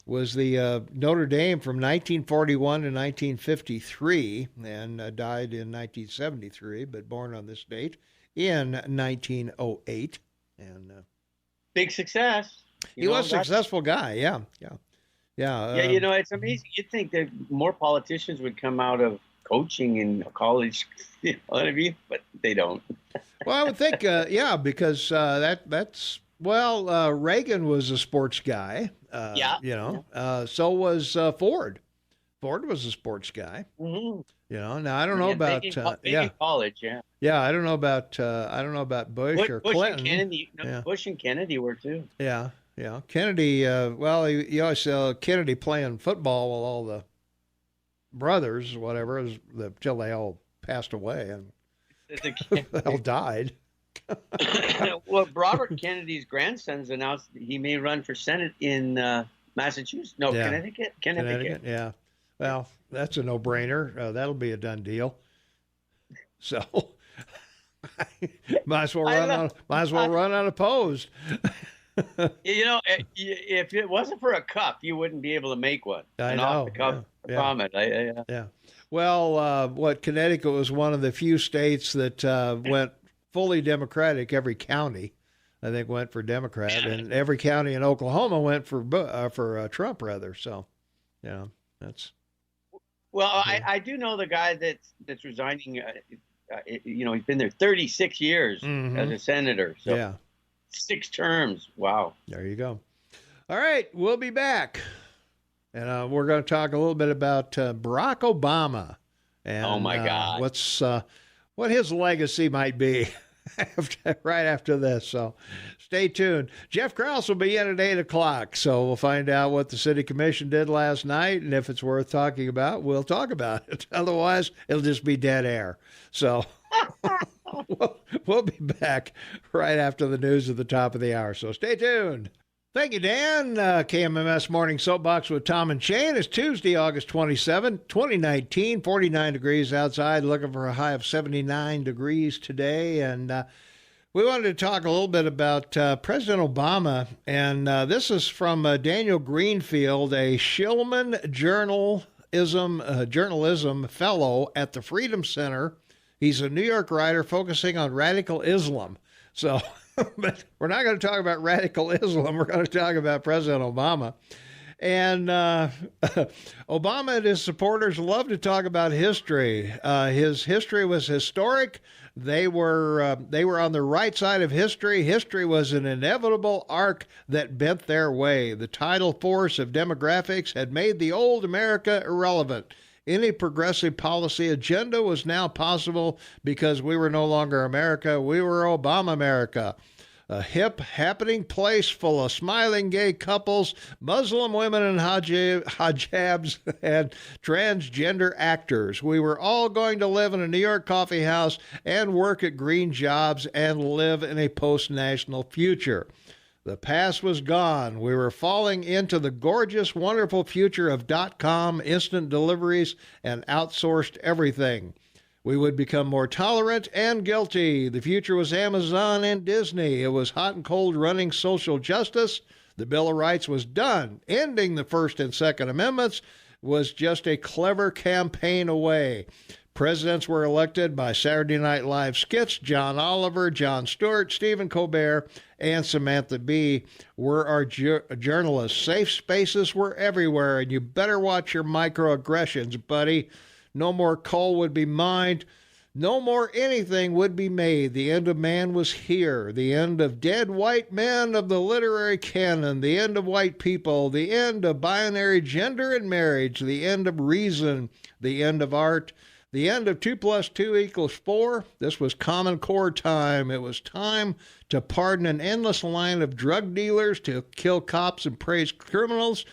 Was the Notre Dame from 1941 to 1953 and died in 1973, but born on this date in 1908. And big success. He was a successful guy, yeah. Yeah, it's amazing. You'd think that more politicians would come out of coaching in college, you know what I mean? But they don't. Well, I would think, because that's... Well, Reagan was a sports guy. So was Ford. Ford was a sports guy. Mm-hmm. Now I don't know about college. Yeah. Yeah, I don't know about Bush or Clinton. And Kennedy, Bush and Kennedy were too. Yeah. Kennedy. You always saw Kennedy playing football with all the brothers, whatever, until they all passed away and they all died. Well, Robert Kennedy's grandsons announced that he may run for Senate in Massachusetts. No, yeah. Connecticut. Yeah. Well, that's a no-brainer. That'll be a done deal. So, might as well run unopposed. If it wasn't for a cup, you wouldn't be able to make one. I know. Off the cup comment. Yeah. Well, Connecticut was one of the few states that went fully Democratic. Every county, I think, went for Democrat, and every county in Oklahoma went for Trump, rather. So, that's. Well, yeah. I do know the guy that's resigning. He's been there 36 years as a senator. So yeah, 6 terms. Wow. There you go. All right, we'll be back, and we're going to talk a little bit about Barack Obama and oh my God, what his legacy might be right after this. So stay tuned. Jeff Krauss will be in at 8 o'clock. So we'll find out what the city commission did last night. And if it's worth talking about, we'll talk about it. Otherwise, it'll just be dead air. So we'll be back right after the news at the top of the hour. So stay tuned. Thank you, Dan. KMMS Morning Soapbox with Tom and Shane. It's Tuesday, August 27, 2019, 49 degrees outside, looking for a high of 79 degrees today. And we wanted to talk a little bit about President Obama. And this is from Daniel Greenfield, a Shillman journalism fellow at the Freedom Center. He's a New York writer focusing on radical Islam. So... But we're not going to talk about radical Islam. We're going to talk about President Obama. And Obama and his supporters love to talk about history. His history was historic. They were on the right side of history. History was an inevitable arc that bent their way. The tidal force of demographics had made the old America irrelevant. Any progressive policy agenda was now possible because we were no longer America. We were Obama America. A hip, happening place full of smiling gay couples, Muslim women in hijabs, and transgender actors. We were all going to live in a New York coffee house and work at green jobs and live in a post-national future. The past was gone. We were falling into the gorgeous, wonderful future of .com, instant deliveries, and outsourced everything. We would become more tolerant and guilty. The future was Amazon and Disney. It was hot and cold running social justice. The Bill of Rights was done. Ending the First and Second Amendments was just a clever campaign away. Presidents were elected by Saturday Night Live skits. John Oliver, Jon Stewart, Stephen Colbert, and Samantha Bee were our journalists. Safe spaces were everywhere, and you better watch your microaggressions, buddy. No more coal would be mined. No more anything would be made. The end of man was here. The end of dead white men of the literary canon. The end of white people. The end of binary gender and marriage. The end of reason. The end of art. The end of 2 + 2 = 4. This was Common Core time. It was time to pardon an endless line of drug dealers, to kill cops and praise criminals,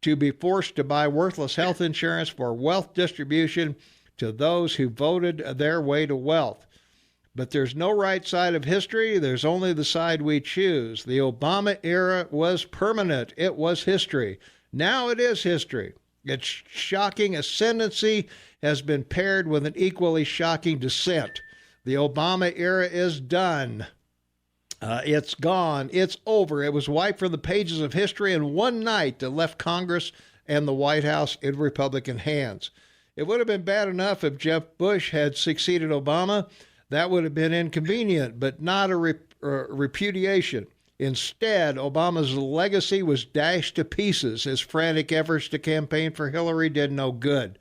to be forced to buy worthless health insurance for wealth distribution to those who voted their way to wealth. But there's no right side of history. There's only the side we choose. The Obama era was permanent. It was history. Now it is history. Its shocking ascendancy has been paired with an equally shocking descent. The Obama era is done. It's gone. It's over. It was wiped from the pages of history in one night that left Congress and the White House in Republican hands. It would have been bad enough if Jeff Bush had succeeded Obama. That would have been inconvenient, but not a repudiation. Instead, Obama's legacy was dashed to pieces. His frantic efforts to campaign for Hillary did no good.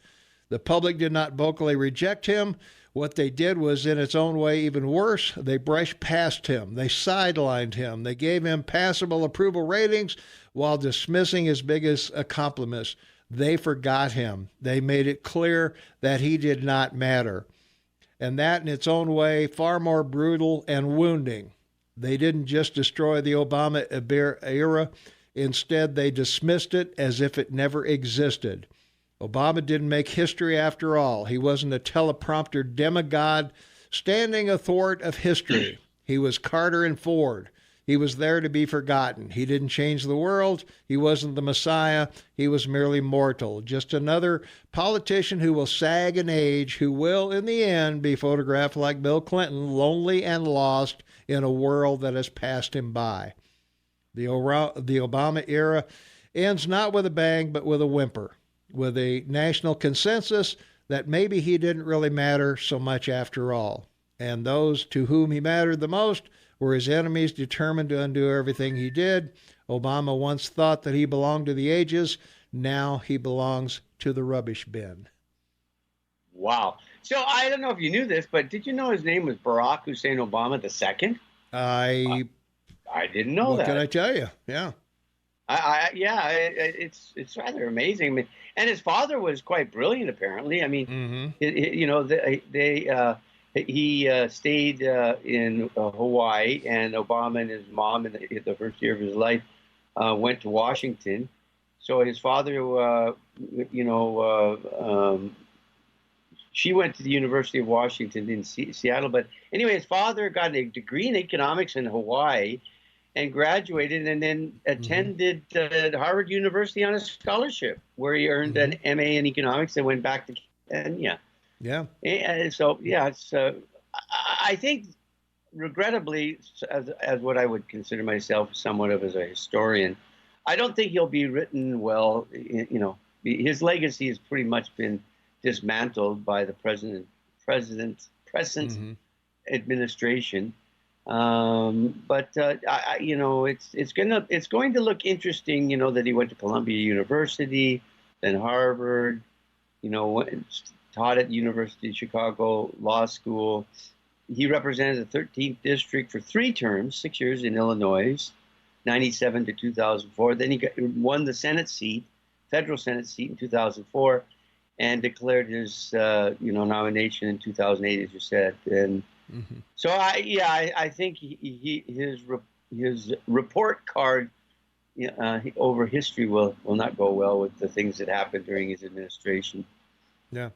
The public did not vocally reject him. What they did was, in its own way, even worse. They brushed past him. They sidelined him. They gave him passable approval ratings while dismissing his biggest accomplishments. They forgot him. They made it clear that he did not matter. And that, in its own way, far more brutal and wounding. They didn't just destroy the Obama era. Instead, they dismissed it as if it never existed. Obama didn't make history after all. He wasn't a teleprompter demigod standing athwart of history. He was Carter and Ford. He was there to be forgotten. He didn't change the world. He wasn't the Messiah. He was merely mortal. Just another politician who will sag and age, who will, in the end, be photographed like Bill Clinton, lonely and lost in a world that has passed him by. The Obama era ends not with a bang, but with a whimper, with a national consensus that maybe he didn't really matter so much after all. And those to whom he mattered the most were his enemies, determined to undo everything he did. Obama once thought that he belonged to the ages. Now he belongs to the rubbish bin. Wow. So I don't know if you knew this, but did you know his name was Barack Hussein Obama II? I didn't know that. What can I tell you? Yeah. It's rather amazing. I mean, and his father was quite brilliant, apparently. I mean, he stayed in Hawaii, and Obama and his mom, in the first year of his life, went to Washington. So his father, she went to the University of Washington in Seattle. But anyway, his father got a degree in economics in Hawaii and graduated, and then attended Harvard University on a scholarship, where he earned an MA in economics and went back to Kenya. Yeah. And so, it's. I think, regrettably, as what I would consider myself somewhat of as a historian, I don't think he'll be written well. His legacy has pretty much been dismantled by the present administration. But it's going to look interesting. That he went to Columbia University, then Harvard. Taught at the University of Chicago Law School. He represented the 13th District for 3 terms, 6 years in Illinois, 1997 to 2004. Then he won the Senate seat, federal Senate seat in 2004. and declared his nomination in 2008, as you said. And so I think his report card over history will not go well with the things that happened during his administration. Yeah.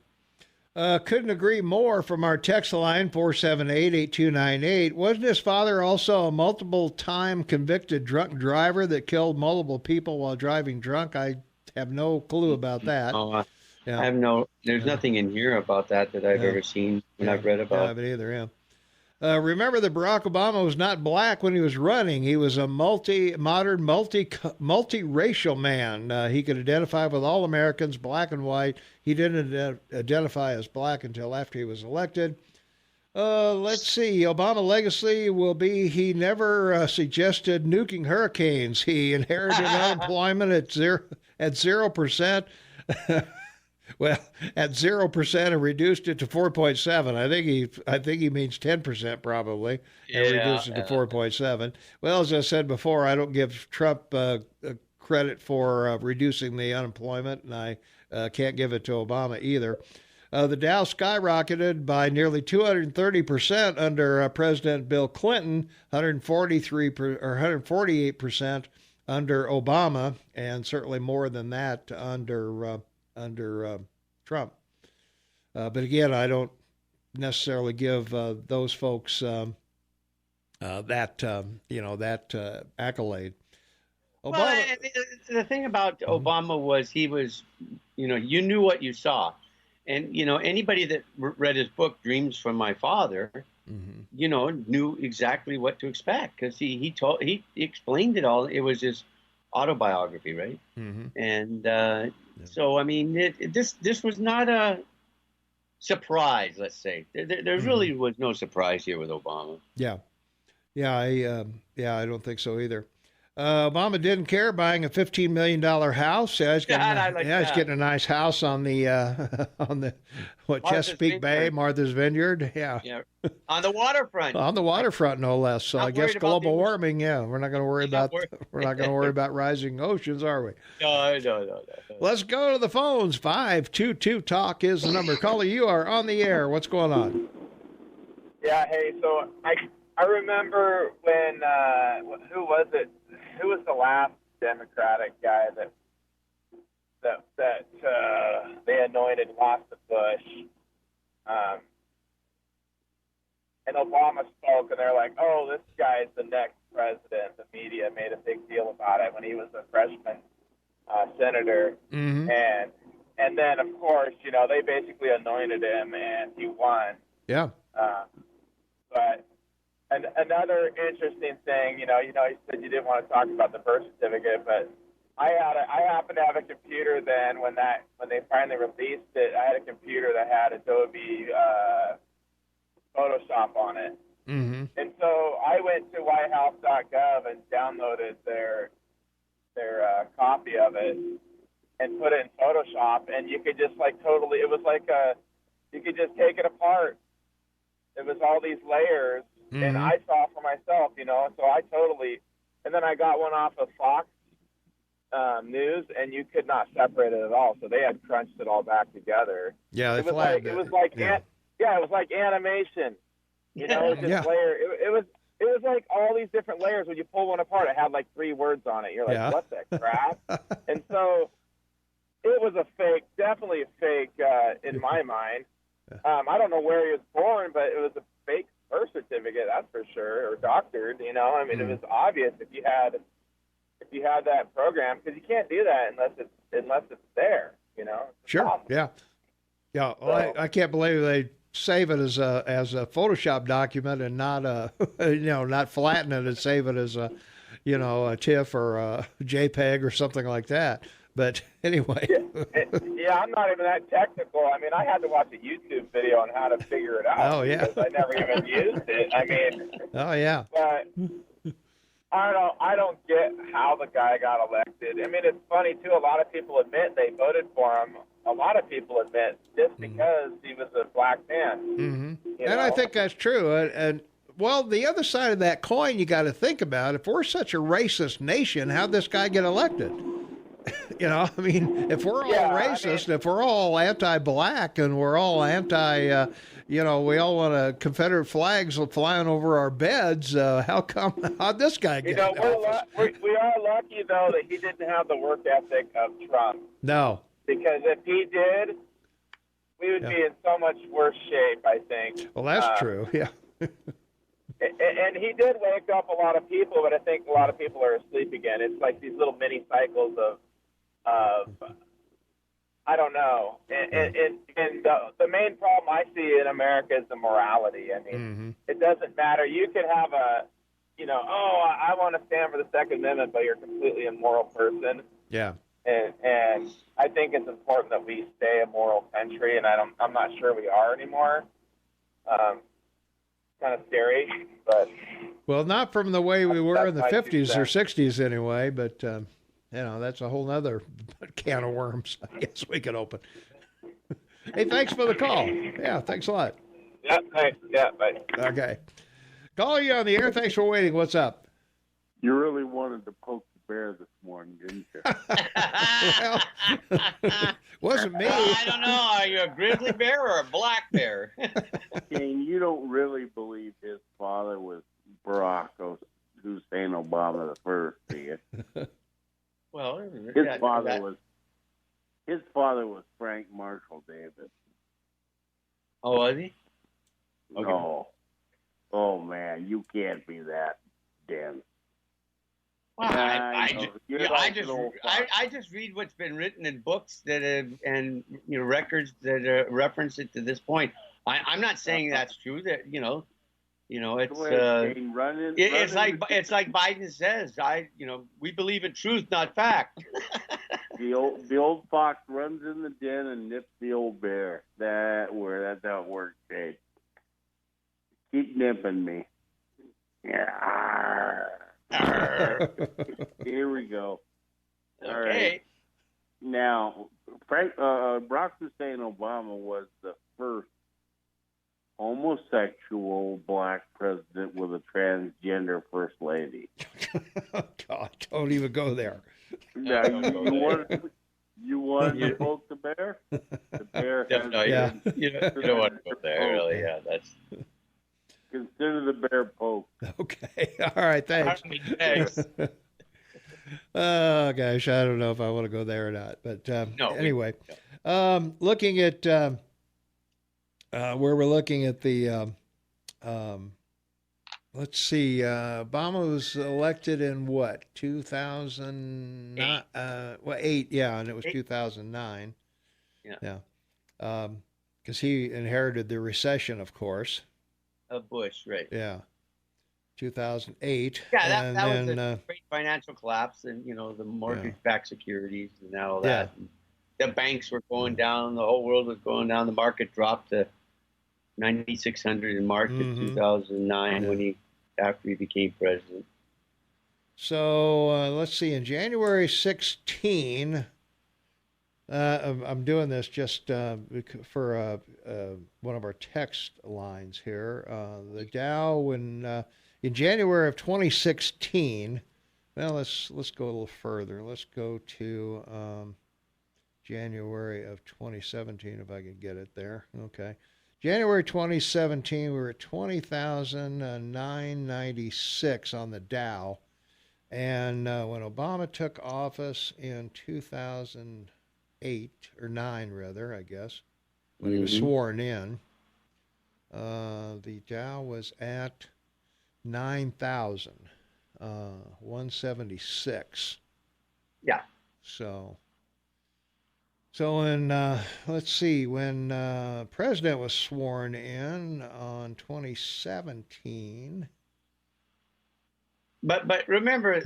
Couldn't agree more from our text line, 478-8298. Wasn't his father also a multiple-time convicted drunk driver that killed multiple people while driving drunk? I have no clue about that. Yeah. There's nothing in here about that I've ever seen when I've read about. I haven't either, remember that Barack Obama was not black when he was running. He was a multiracial man. He could identify with all Americans, black and white. He didn't identify as black until after he was elected. Let's see. Obama legacy will be he never suggested nuking hurricanes. He inherited unemployment at 0%. Well, at 0% and reduced it to 4.7. I think he means 10% probably, and reduced it to 4.7. Well, as I said before, I don't give Trump credit for reducing the unemployment, and I can't give it to Obama either. The Dow skyrocketed by nearly 230% under President Bill Clinton, 148% under Obama, and certainly more than that under Trump. But again, I don't necessarily give those folks that accolade. Obama, well, the thing about Obama was he was, you knew what you saw. And, anybody that read his book, Dreams from My Father, knew exactly what to expect because he explained it all. It was his autobiography, right? And so, I mean, this was not a surprise, let's say. There really was no surprise here with Obama. Yeah, I don't think so either. Obama didn't care buying a $15 million house. He's getting a nice house on the Chesapeake Bay, Martha's Vineyard. Yeah. On the waterfront. On the waterfront, no less. So I guess global warming. Yeah, we're not going to worry about rising oceans, are we? No. Let's go to the phones. 522 Talk is the number. Caller, you are on the air. What's going on? Yeah. Hey. So I remember when who was it? Who was the last Democratic guy that they anointed lost the Bush? And Obama spoke, and they're like, "Oh, this guy's the next president." The media made a big deal about it when he was a freshman senator, and then of course, they basically anointed him, and he won. Yeah. But. And another interesting thing, you said you didn't want to talk about the birth certificate, but I happened to have a computer then when they finally released it. I had a computer that had Adobe Photoshop on it, and so I went to WhiteHouse.gov and downloaded their copy of it and put it in Photoshop, and you could just it was like you could just take it apart. It was all these layers. And I saw for myself, so I totally, and then I got one off of Fox News, and you could not separate it at all. So they had crunched it all back together. Yeah, it was like animation. It was just layer. It was like all these different layers. When you pull one apart, it had like 3 words on it. You're like, what the crap? And so it was definitely a fake in my mind. I don't know where he was born, but it was a fake birth certificate, that's for sure, or doctored. It was obvious if you had that program, because you can't do that unless it's there. Sure. Yeah. Well, so, I can't believe they save it as a Photoshop document and not not flatten it and save it as a TIFF or a JPEG or something like that. But anyway. I'm not even that technical. I had to watch a YouTube video on how to figure it out. Oh, yeah. Because I never even used it. Oh, yeah. But I don't get how the guy got elected. It's funny, too. A lot of people admit they voted for him. A lot of people admit just because he was a black man. And I think that's true. And well, the other side of that coin you got to think about, if we're such a racist nation, how'd this guy get elected? You know, I mean, if we're all racist, if we're all anti-black, and we're all anti, we all want Confederate flags flying over our beds, how'd this guy get in office? We are lucky, though, that he didn't have the work ethic of Trump. No. Because if he did, we would be in so much worse shape, I think. Well, that's true, yeah. And he did wake up a lot of people, but I think a lot of people are asleep again. It's like these little mini cycles of I don't know. And the main problem I see in America is the morality. I mean, it doesn't matter. You could have I want to stand for the Second Amendment, but you're a completely immoral person. Yeah. And I think it's important that we stay a moral country, and I'm not sure we are anymore. Kind of scary, but well, not from the way we were in the 50s or 60s anyway, but that's a whole other can of worms I guess we could open. Hey, thanks for the call. Yeah, thanks a lot. Yeah, thanks. Yeah, bye. Okay. Call you on the air. Thanks for waiting. What's up? You really wanted to poke the bear this morning, didn't you? Well, wasn't me. I don't know. Are you a grizzly bear or a black bear? Kane, you don't really believe his father was Barack Hussein Obama the first, do you? Well, his father was Frank Marshall Davis. Oh, was he? Okay. No. Oh man, you can't be that dense. Well, I just read what's been written in books that and records that reference it to this point. I'm not saying that's true. That it's like Biden says. We believe in truth, not fact. The old fox runs in the den and nips the old bear. That's how it works, Jake. Keep nipping me. Yeah. Here we go. All right. Now, Barack Hussein Obama was the first homosexual black president with a transgender first lady. Oh, God, don't even go there. Now, you want to poke the bear? The bear has... You don't want to go there, really. Yeah, that's... Consider the bear poked. Okay. All right. Thanks. Oh, gosh. I don't know if I want to go there or not. But anyway, looking at where we're looking at the, let's see, Obama was elected in what, 2009? 8, yeah, and it was 2009. Yeah. Because he inherited the recession, of course. Of Bush, right? Yeah, 2008. Yeah, that was a great financial collapse, and the mortgage-backed securities and all that. And the banks were going down. The whole world was going down. The market dropped to 9,600 in March of 2009 after he became president. So let's see. In January 16. I'm doing this just for one of our text lines here. The Dow in January of 2016. Well, let's go a little further. Let's go to January of 2017, if I can get it there. Okay, January 2017, we were at 20,996 on the Dow, and when Obama took office in 2008 or 9 rather, I guess, when he was sworn in, the Dow was at 9,176. Yeah. So when let's see, when President was sworn in on 2017. But remember.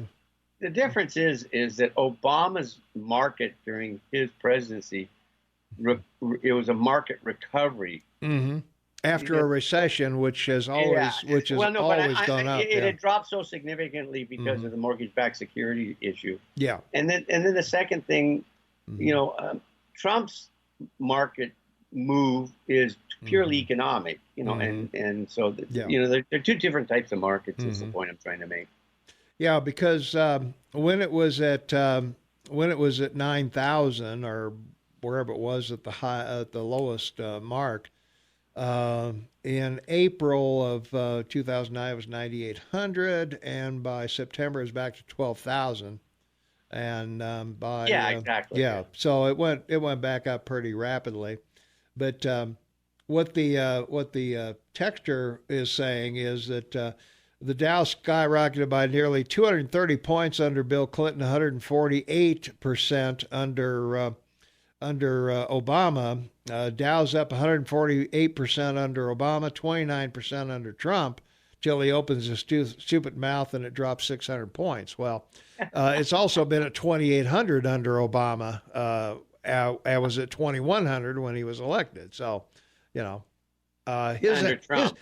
The difference is that Obama's market during his presidency, it was a market recovery. Mm-hmm. After a recession, which has always gone up. It had dropped so significantly because of the mortgage-backed security issue. Yeah. And then the second thing, Trump's market move is purely economic, and so there are two different types of markets. Is the point I'm trying to make. Yeah, because when it was at when it was at 9,000 or wherever it was at the lowest mark. In April of 2009, it was 9,800, and by September, it was back to 12,000. And exactly. So it went back up pretty rapidly. But what the texter is saying is that the Dow skyrocketed by nearly 230 points under Bill Clinton, 148% under Obama. Dow's up 148% under Obama, 29% under Trump, till he opens his stupid mouth and it drops 600 points. Well, it's also been at 2,800 under Obama. I was at 2,100 when he was elected. So, under Trump.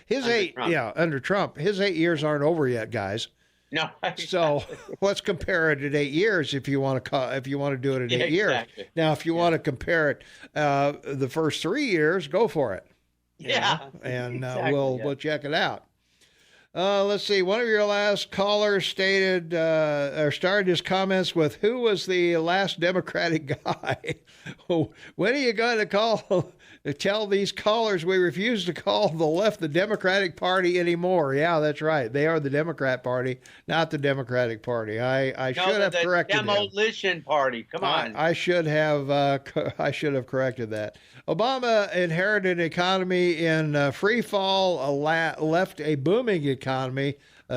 Under Trump. His 8 years aren't over yet, guys. No. So let's compare it at 8 years if you want to do it at 8 years. Exactly. Now, if you want to compare it the first 3 years, go for it. And exactly, we'll check it out. Let's see. One of your last callers started his comments with, "Who was the last Democratic guy?" When are you going to tell these callers we refuse to call the left the Democratic Party anymore? Yeah, that's right. They are the Democrat Party, not the Democratic Party. I should have corrected him. Demolition Party. Come on. I should have corrected that. Obama inherited an economy in free fall, left a booming economy.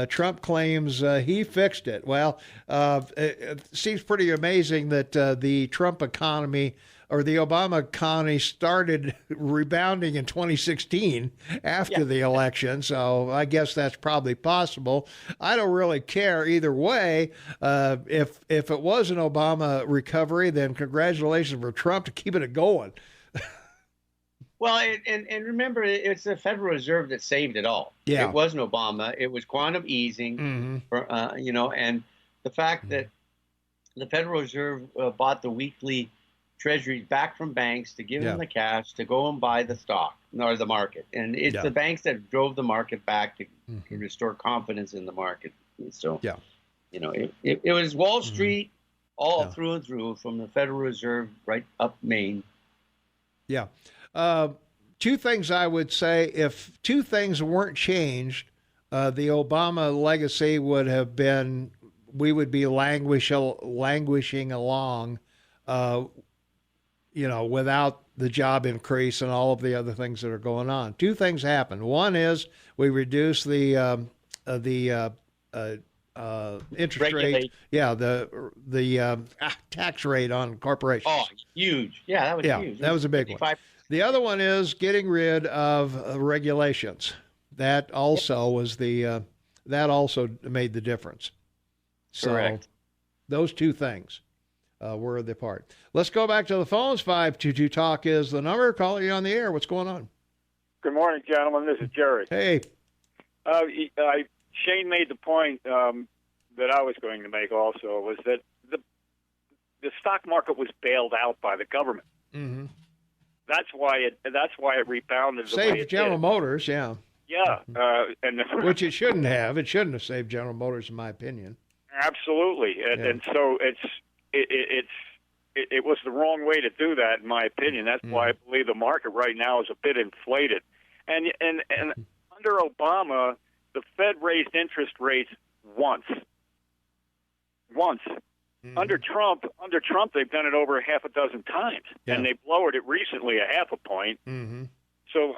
Trump claims he fixed it. Well, it seems pretty amazing that the Trump economy or the Obama economy started rebounding in 2016 after the election. So I guess that's probably possible. I don't really care either way. If it was an Obama recovery, then congratulations for Trump to keeping it going. Well, and remember, it's the Federal Reserve that saved it all. Yeah. It wasn't Obama. It was quantum easing, and the fact that the Federal Reserve bought the weekly treasuries back from banks to give them the cash to go and buy the stock or the market. And it's the banks that drove the market back to restore confidence in the market. So, it was Wall Street all through and through, from the Federal Reserve right up Maine. Yeah. Two things I would say: if two things weren't changed, the Obama legacy would have been, we would be languishing along, without the job increase and all of the other things that are going on. Two things happened. One is we reduced the interest rate. Yeah, the tax rate on corporations. Oh, huge! Yeah, that was huge. That was a big one. The other one is getting rid of regulations. That also was that also made the difference. Correct. So those two things were the part. Let's go back to the phones. 522 Talk is the number. Call you on the air. What's going on? Good morning, gentlemen. This is Jerry. Hey. Shane made the point that I was going to make also, was that the stock market was bailed out by the government. Mm-hmm. That's why it rebounded. Saved General Motors, yeah. Yeah, which it shouldn't have. It shouldn't have saved General Motors, in my opinion. Absolutely, and so it was the wrong way to do that, in my opinion. That's why I believe the market right now is a bit inflated. And under Obama, the Fed raised interest rates once. Mm-hmm. Under Trump, they've done it over half a dozen times, and they've lowered it recently a half a point. Mm-hmm. So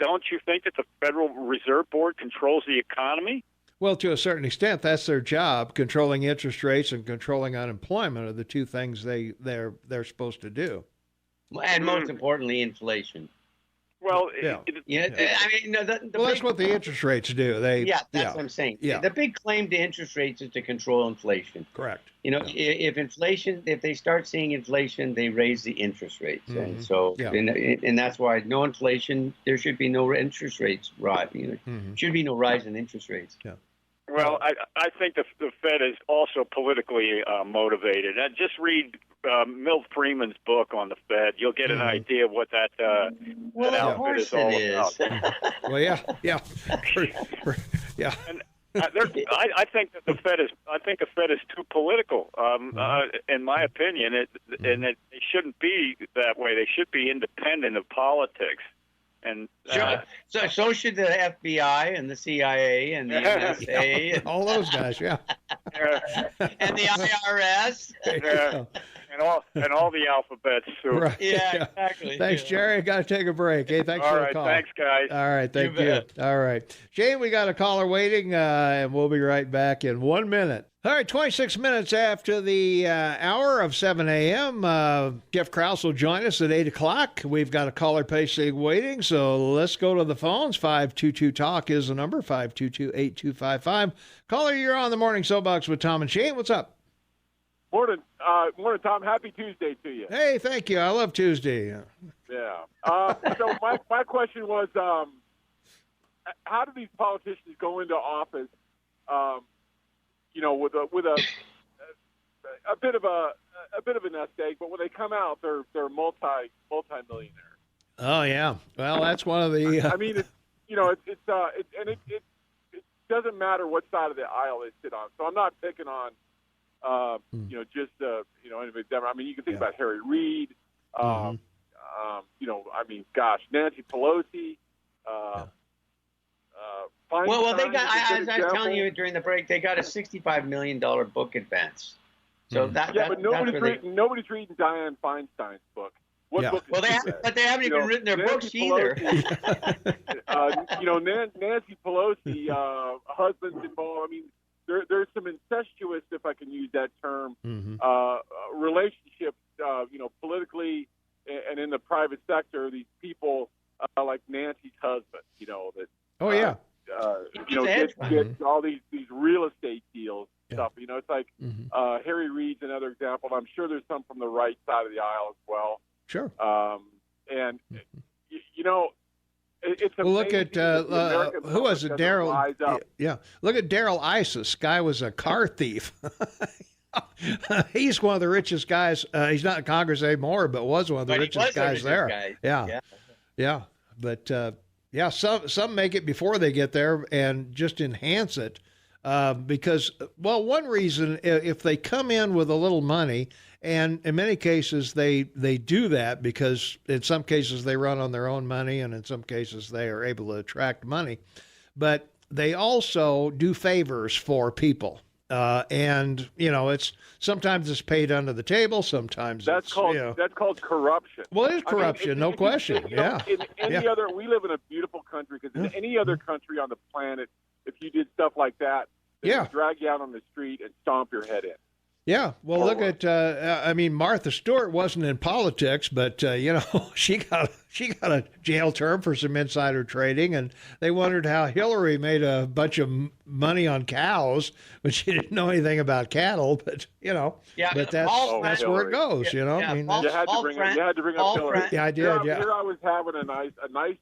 don't you think that the Federal Reserve Board controls the economy? Well, to a certain extent, that's their job. Controlling interest rates and controlling unemployment are the two things they're supposed to do. And most importantly, inflation. Well, I mean, that's what the interest rates do. That's what I'm saying. Yeah. The big claim to interest rates is to control inflation. Correct. If they start seeing inflation, they raise the interest rates, and so and that's why no inflation. There should be no interest rates rise. Should be no rise in interest rates. Yeah. Well, I think the Fed is also politically motivated. Just read Milt Freeman's book on the Fed. You'll get an idea of what that outfit is all about. Well, yeah. I think that the Fed is too political, in my opinion, and they shouldn't be that way. They should be independent of politics. And so should the FBI and the CIA and the NSA and all those guys, and the IRS. And all the alphabets too. Right. Yeah, exactly. Thanks, Jerry. Got to take a break. Hey, thanks for the call. Thanks, guys. All right, thank you. All right, Shane, we got a caller waiting, and we'll be right back in 1 minute. All right, 26 minutes after the hour of 7 a.m., Jeff Krauss will join us at 8 o'clock. We've got a caller patiently waiting, so let's go to the phones. 522-TALK is the number, 522-8255. Caller, you're on the Morning Soapbox with Tom and Shane. What's up? Morning, Tom. Happy Tuesday to you. Hey, thank you. I love Tuesday. Yeah. So my question was, how do these politicians go into office? With a bit of a nest egg, but when they come out, they're multi-millionaires. Oh yeah. Well, that's one of the. I mean, it doesn't matter what side of the aisle they sit on. So I'm not picking on. Anybody. I mean, you can think about Harry Reid. Nancy Pelosi. Well, they got. As I was telling you during the break, they got a $65 million book advance. So but nobody's reading Dianne Feinstein's book. What book? Well, they haven't even written their books either. Nancy Pelosi, husbands involved. I mean. There's some incestuous, if I can use that term, relationships, politically and in the private sector. These people like Nancy's husband, that. Oh yeah. Get all these real estate deals stuff. It's like Harry Reid's another example. I'm sure there's some from the right side of the aisle as well. Sure. It's look at who was it? Daryl. Yeah, look at Daryl Isis. Guy was a car thief. He's one of the richest guys. He's not in Congress anymore, but was one of the richest guys there. Yeah. But some make it before they get there and just enhance it because one reason if they come in with a little money. And in many cases, they do that because in some cases they run on their own money, and in some cases they are able to attract money. But they also do favors for people, and it's sometimes it's paid under the table, sometimes that's called corruption. Well, it is corruption, no question. In any other, we live in a beautiful country because in any other country on the planet, if you did stuff like that, they would drag you out on the street and stomp your head in. Yeah, well, look at Martha Stewart wasn't in politics, but she got a jail term for some insider trading, and they wondered how Hillary made a bunch of money on cows when she didn't know anything about cattle. But but that's where it goes. You had to bring up Hillary. Yeah, I did. Here I was having a nice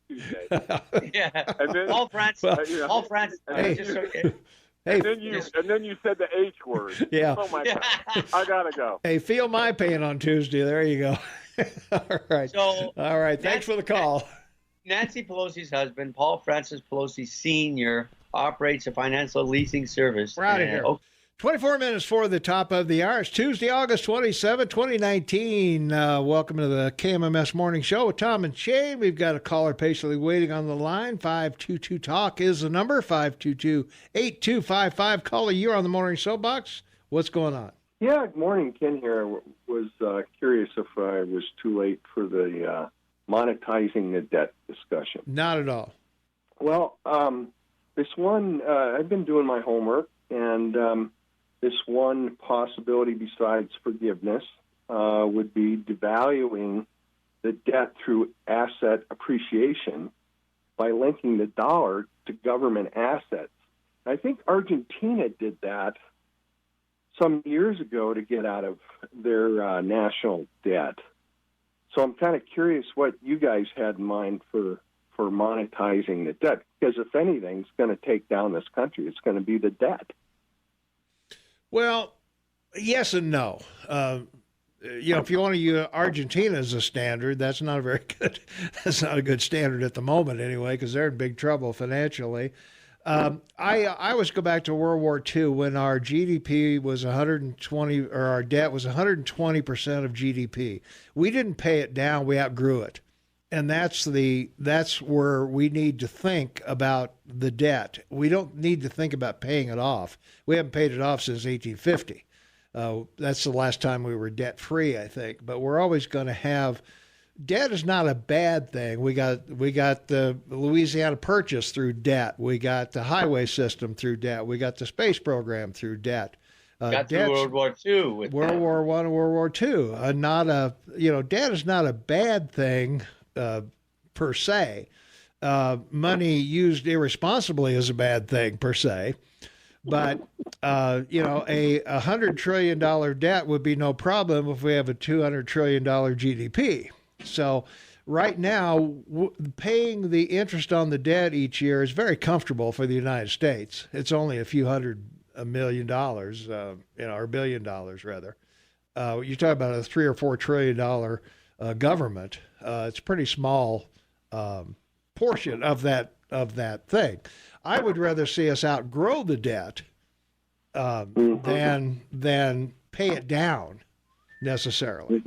Tuesday. And then Paul Francis. Hey, and then you said the H word. Yeah. Oh my God. I gotta go. Hey, feel my pain on Tuesday. There you go. All right. All right. Thanks for the call. Nancy Pelosi's husband, Paul Francis Pelosi Sr., operates a financial leasing service. We're out of here. 24 minutes for the top of the hour. It's Tuesday, August 27, 2019. Welcome to the KMMS Morning Show with Tom and Shane. We've got a caller patiently waiting on the line. 522-TALK is the number, 522-8255. Caller, you're on the Morning Soapbox. What's going on? Yeah, good morning. Ken here. I was curious if I was too late for the monetizing the debt discussion. Not at all. Well, this one, I've been doing my homework, and this one possibility besides forgiveness would be devaluing the debt through asset appreciation by linking the dollar to government assets. I think Argentina did that some years ago to get out of their national debt. So I'm kind of curious what you guys had in mind for monetizing the debt, because if anything's going to take down this country, it's going to be the debt. Well, yes and no. If you want to use Argentina as a standard, that's not a very good. That's not a good standard at the moment, anyway, because they're in big trouble financially. I always go back to World War II when our GDP was 120, or our debt was 120% of GDP. We didn't pay it down; we outgrew it, and that's where we need to think about the debt. We don't need to think about paying it off. We haven't paid it off since 1850. That's the last time we were debt free, I think. But we're always going to have. Debt is not a bad thing. We got the Louisiana Purchase through debt. We got the highway system through debt. We got the space program through debt. Got through World War II. World War I and World War II. Debt is not a bad thing per se. Money used irresponsibly is a bad thing per se. But a $100 trillion debt would be no problem if we have a $200 trillion GDP. So right now, paying the interest on the debt each year is very comfortable for the United States. It's only a few $100 million, or $1 billion rather. You talk about a $3 or $4 trillion government. It's a pretty small portion of that thing. I would rather see us outgrow the debt than pay it down necessarily.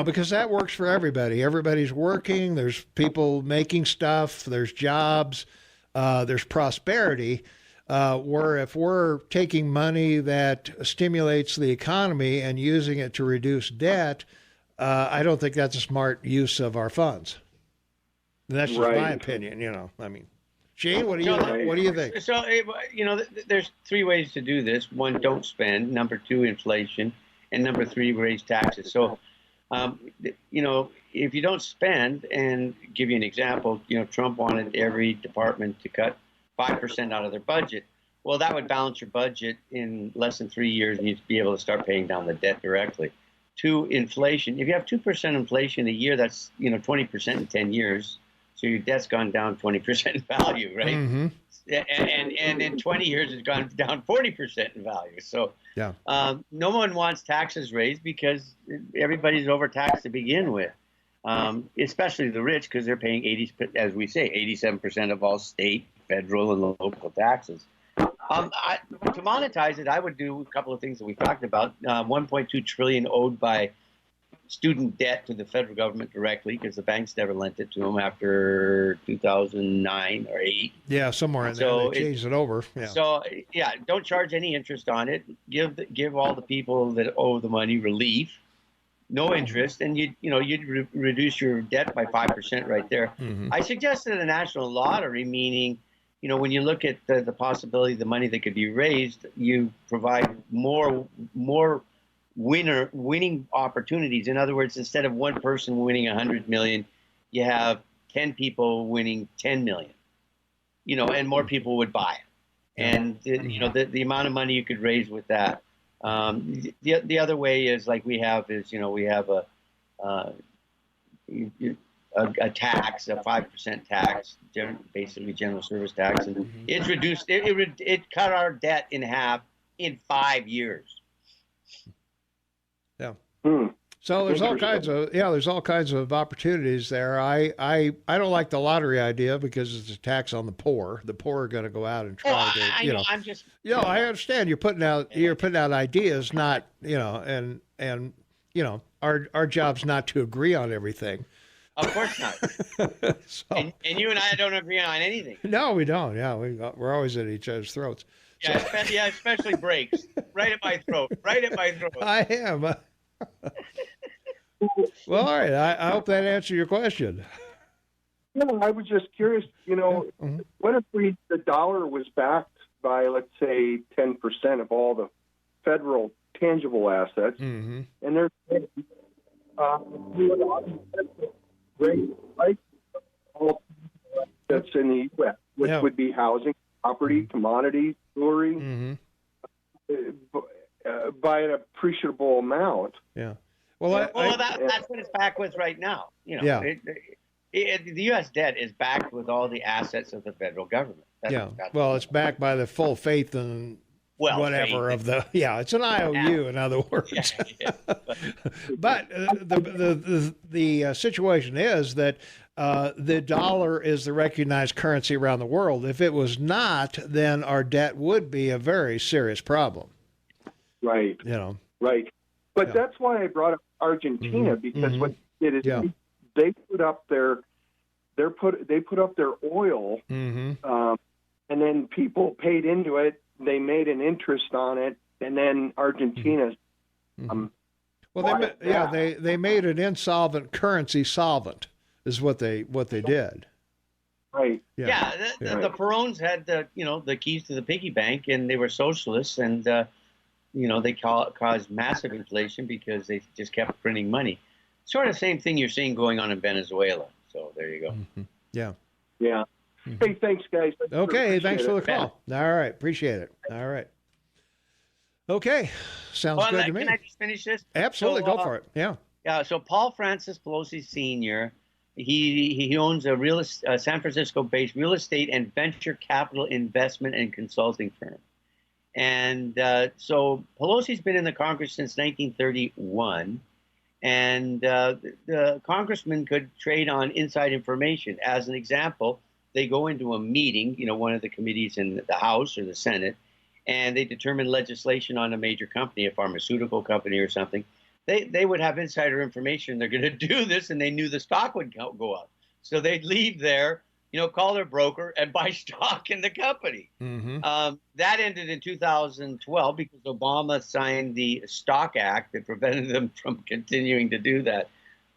Because that works for everybody. Everybody's working. There's people making stuff. There's jobs. There's prosperity. Where if we're taking money that stimulates the economy and using it to reduce debt, I don't think that's a smart use of our funds. And that's just my opinion. Shane, what do you think? So, there's three ways to do this. One, don't spend. Number two, inflation. And number three, raise taxes. So, if you don't spend, and give you an example, Trump wanted every department to cut 5% out of their budget. Well, that would balance your budget in less than 3 years, and you'd be able to start paying down the debt directly. Two, inflation. If you have 2% inflation a year, that's 20% in 10 years. So your debt's gone down 20% in value, right? Mm-hmm. And in 20 years, it's gone down 40% in value. So no one wants taxes raised because everybody's overtaxed to begin with, especially the rich, because they're paying 87% of all state, federal, and local taxes. To monetize it, I would do a couple of things that we've talked about. $1.2 trillion owed by student debt to the federal government directly, because the banks never lent it to them after 2009 or 8. Yeah, somewhere in there they changed it over. Yeah. So don't charge any interest on it. Give all the people that owe the money relief, no interest, and you'd reduce your debt by 5% right there. Mm-hmm. I suggested a national lottery, meaning when you look at the possibility of the money that could be raised, you provide more winning opportunities. In other words, instead of one person winning 100 million, you have 10 people winning 10 million, and more people would buy it. And the amount of money you could raise with that. The other way is like we have a tax, a 5% tax, basically general service tax, and it's reduced. It cut our debt in half in 5 years. Yeah. So there's all kinds of opportunities there. I don't like the lottery idea because it's a tax on the poor. The poor are going to go out and try I understand you're putting out ideas, not our job's not to agree on everything. Of course not. So, and you and I don't agree on anything. No, we don't. Yeah, we're always at each other's throats. Yeah, especially breaks. Right at my throat. I am. Well, all right. I hope that answered your question. No, I was just curious. What if the dollar was backed by, let's say, 10% of all the federal tangible assets, and there's great all that's in the U.S., which would be housing, property, commodities, jewelry, by an appreciable amount. Yeah. Well, that's what it's backed with right now. The U.S. debt is backed with all the assets of the federal government. It's backed by the full faith and whatever of the it's an IOU in other words. But the situation is that the dollar is the recognized currency around the world. If it was not, then our debt would be a very serious problem. Right. Right. But that's why I brought up Argentina, because what it is, they put up their oil, and then people paid into it. They made an interest on it, and then Argentina. They made an insolvent currency solvent, is what they did. Right. The Perones had the keys to the piggy bank, and they were socialists, and they caused massive inflation because they just kept printing money. Sort of same thing you're seeing going on in Venezuela. So there you go. Yeah. Hey, thanks, guys. Okay, thanks for the call. All right, appreciate it. All right. Okay, sounds good to me. Can I just finish this? Absolutely, go for it. Yeah. So Paul Francis Pelosi Sr., he owns a San Francisco-based real estate and venture capital investment and consulting firm. And so Pelosi's been in the Congress since 1931, and the congressman could trade on inside information. As an example, they go into a meeting, one of the committees in the House or the Senate, and they determine legislation on a major company, a pharmaceutical company or something. They would have insider information. They're going to do this, and they knew the stock would go up. So they'd leave there, call their broker and buy stock in the company. That ended in 2012 because Obama signed the Stock Act that prevented them from continuing to do that.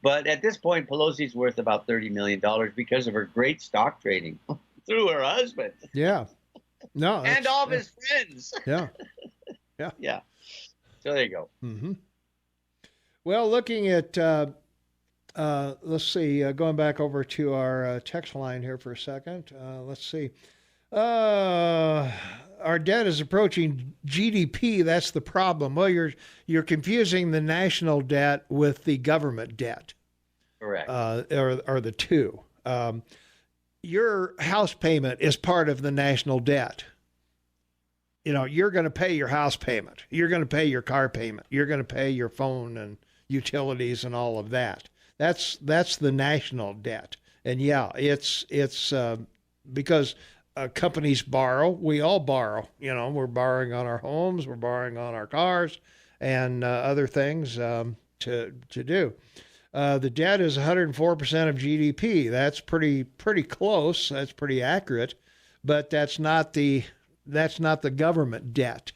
But at this point, Pelosi's worth about $30 million because of her great stock trading through her husband. Yeah. No. And all of his friends. Yeah. So there you go. Well, looking at, let's see, going back over to our text line here for a second. Let's see. Our debt is approaching GDP. That's the problem. Well, you're confusing the national debt with the government debt. Correct. Or the two. Your house payment is part of the national debt. You're going to pay your house payment. You're going to pay your car payment. You're going to pay your phone and utilities and all of that. That's the national debt. And it's because companies borrow. We all borrow. We're borrowing on our homes. We're borrowing on our cars and other things to do. The debt is 104% of GDP. That's pretty close. That's pretty accurate, but that's not the government debt.